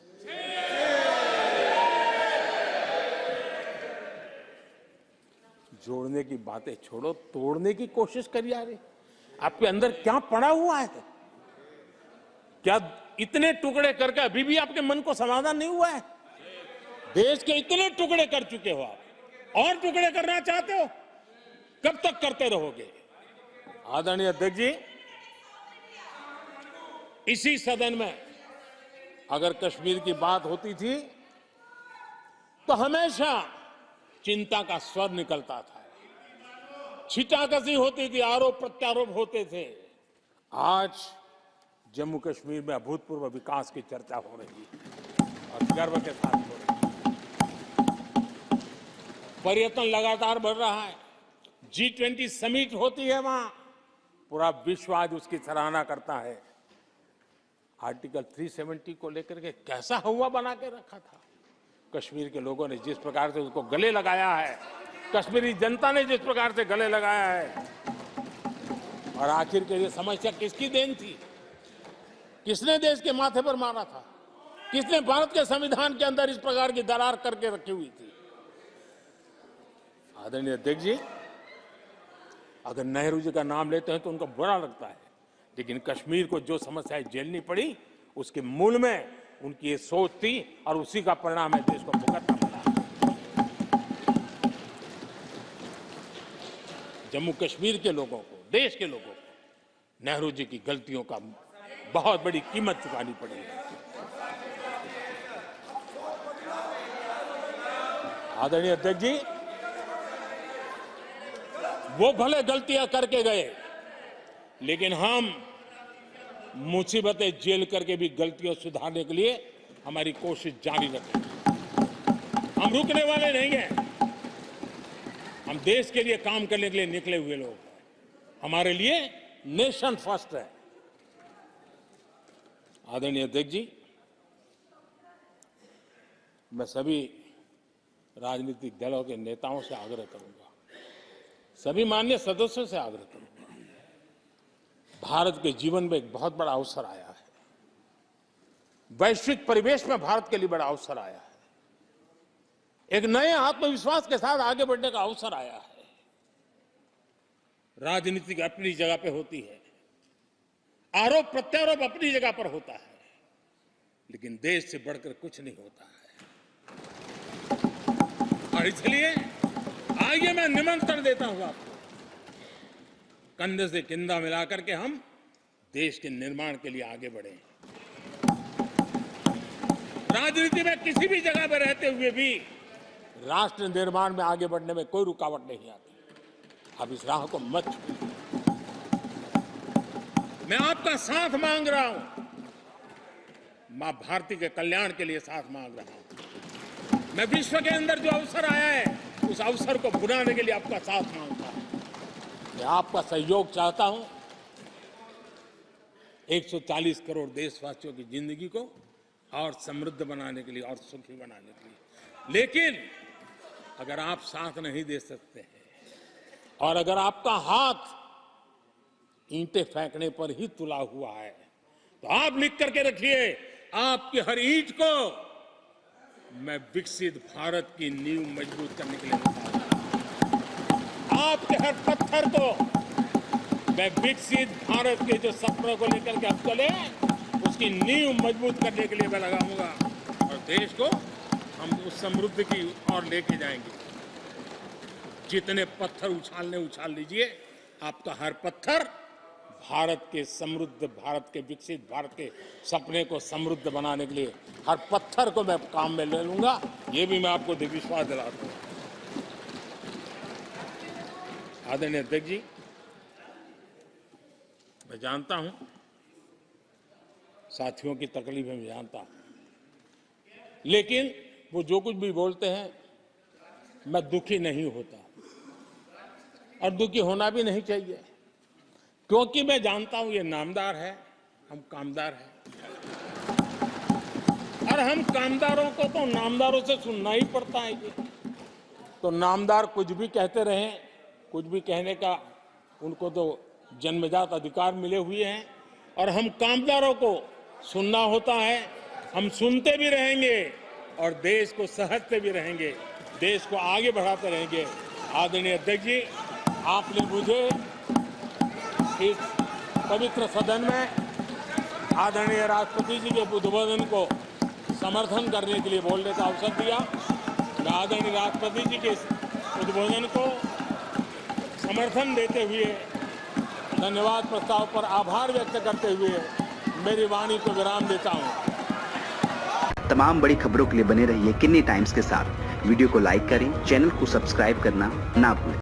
जोड़ने की बातें छोड़ो, तोड़ने की कोशिश करी जा रही। आपके अंदर क्या पड़ा हुआ है? क्या इतने टुकड़े करके अभी भी आपके मन को समाधान नहीं हुआ है? देश के इतने टुकड़े कर चुके हो आप, और टुकड़े करना चाहते हो? कब तक करते रहोगे? आदरणीय अध्यक्ष जी, इसी सदन में अगर कश्मीर की बात होती थी तो हमेशा चिंता का स्वर निकलता था, छिटाकशी होती थी, आरोप प्रत्यारोप होते थे। आज जम्मू कश्मीर में अभूतपूर्व विकास की चर्चा हो रही है और गर्व के साथ हो रही है। पर्यटन लगातार बढ़ रहा है। G20 समिट होती है वहां, पूरा विश्व आज उसकी सराहना करता है। आर्टिकल 370 को लेकर के कैसा हुआ बना के रखा था। कश्मीर के लोगों ने जिस प्रकार से उसको गले लगाया है, कश्मीरी जनता ने जिस प्रकार से गले लगाया है, और आखिर के ये समस्या किसकी देन थी? किसने देश के माथे पर मारा था? किसने भारत के संविधान के अंदर इस प्रकार की दरार करके रखी हुई थी? आदरणीय अध्यक्ष जी, अगर नेहरू जी का नाम लेते हैं तो उनको बुरा लगता है, लेकिन कश्मीर को जो समस्याएं झेलनी पड़ी उसके मूल में उनकी ये सोच थी और उसी का परिणाम है देश को भुगतना पड़ा। जम्मू कश्मीर के लोगों को, देश के लोगों को नेहरू जी की गलतियों का बहुत बड़ी कीमत चुकानी पड़ी है। आदरणीय अध्यक्ष जी, वो भले गलतियां करके गए, लेकिन हम मुसीबतें झेल करके भी गलतियों सुधारने के लिए हमारी कोशिश जारी रखेंगे। हम रुकने वाले नहीं हैं। हम देश के लिए काम करने के लिए निकले हुए लोग हैं। हमारे लिए नेशन फर्स्ट है। आदरणीय अध्यक्ष जी, मैं सभी राजनीतिक दलों के नेताओं से आग्रह करूंगा, सभी माननीय सदस्यों से आग्रह करूंगा, भारत के जीवन में एक बहुत बड़ा अवसर आया है। वैश्विक परिवेश में भारत के लिए बड़ा अवसर आया है। एक नए आत्मविश्वास के साथ आगे बढ़ने का अवसर आया है। राजनीति अपनी जगह पे होती है, आरोप प्रत्यारोप अपनी जगह पर होता है, लेकिन देश से बढ़कर कुछ नहीं होता है। और इसलिए आइए मैं निमंत्रण देता हूं आपको, कंधे से कंधा मिलाकर के हम देश के निर्माण के लिए आगे बढ़े। राजनीति में किसी भी जगह पर रहते हुए भी राष्ट्र निर्माण में आगे बढ़ने में कोई रुकावट नहीं आती। आप इस राह को मत छोड़िए। मैं आपका साथ मांग रहा हूं, मां भारती के कल्याण के लिए साथ मांग रहा हूं। मैं विश्व के अंदर जो अवसर आया है, उस अवसर को बुलाने के लिए आपका साथ मांगता हूं। मैं आपका सहयोग चाहता हूं 140 करोड़ देशवासियों की जिंदगी को और समृद्ध बनाने के लिए और सुखी बनाने के लिए। लेकिन अगर आप साथ नहीं दे सकते हैं और अगर आपका हाथ ईंटें फेंकने पर ही तुला हुआ है, तो आप लिख करके रखिए, आपकी हर ईंट को मैं विकसित भारत की नींव मजबूत करने के लिए लगाऊंगा। आपके हर पत्थर को मैं विकसित भारत के जो सपनों को लेकर के अब चले, उसकी नींव मजबूत करने के लिए मैं लगाऊंगा और देश को हम उस समृद्धि की ओर लेके जाएंगे। जितने पत्थर उछाल लीजिए, आपका हर पत्थर भारत के समृद्ध, भारत के विकसित भारत के सपने को समृद्ध बनाने के लिए हर पत्थर को मैं काम में ले लूंगा। ये भी मैं आपको विश्वास दिलाता हूं। आदरणीय अध्यक्ष जी, मैं जानता हूं साथियों की तकलीफें मैं जानता हूं, लेकिन वो जो कुछ भी बोलते हैं मैं दुखी नहीं होता और दुखी होना भी नहीं चाहिए, क्योंकि मैं जानता हूं ये नामदार है, हम कामदार हैं। और हम कामदारों को तो नामदारों से सुनना ही पड़ता है। ये तो नामदार कुछ भी कहते रहें, कुछ भी कहने का उनको तो जन्मजात अधिकार मिले हुए हैं, और हम कामदारों को सुनना होता है। हम सुनते भी रहेंगे और देश को सहजते भी रहेंगे, देश को आगे बढ़ाते रहेंगे। आदरणीय अध्यक्ष जी, आपने मुझे इस पवित्र सदन में आदरणीय राष्ट्रपति जी के उद्बोधन को समर्थन करने के लिए बोलने का अवसर दिया। मैं आदरणीय राष्ट्रपति जी के उद्बोधन को समर्थन देते हुए, धन्यवाद प्रस्ताव पर आभार व्यक्त करते हुए मेरी वाणी को विराम देता हूं। तमाम बड़ी खबरों के लिए बने रहिए किन्नी टाइम्स के साथ। वीडियो को लाइक करें, चैनल को सब्सक्राइब करना ना भूलें।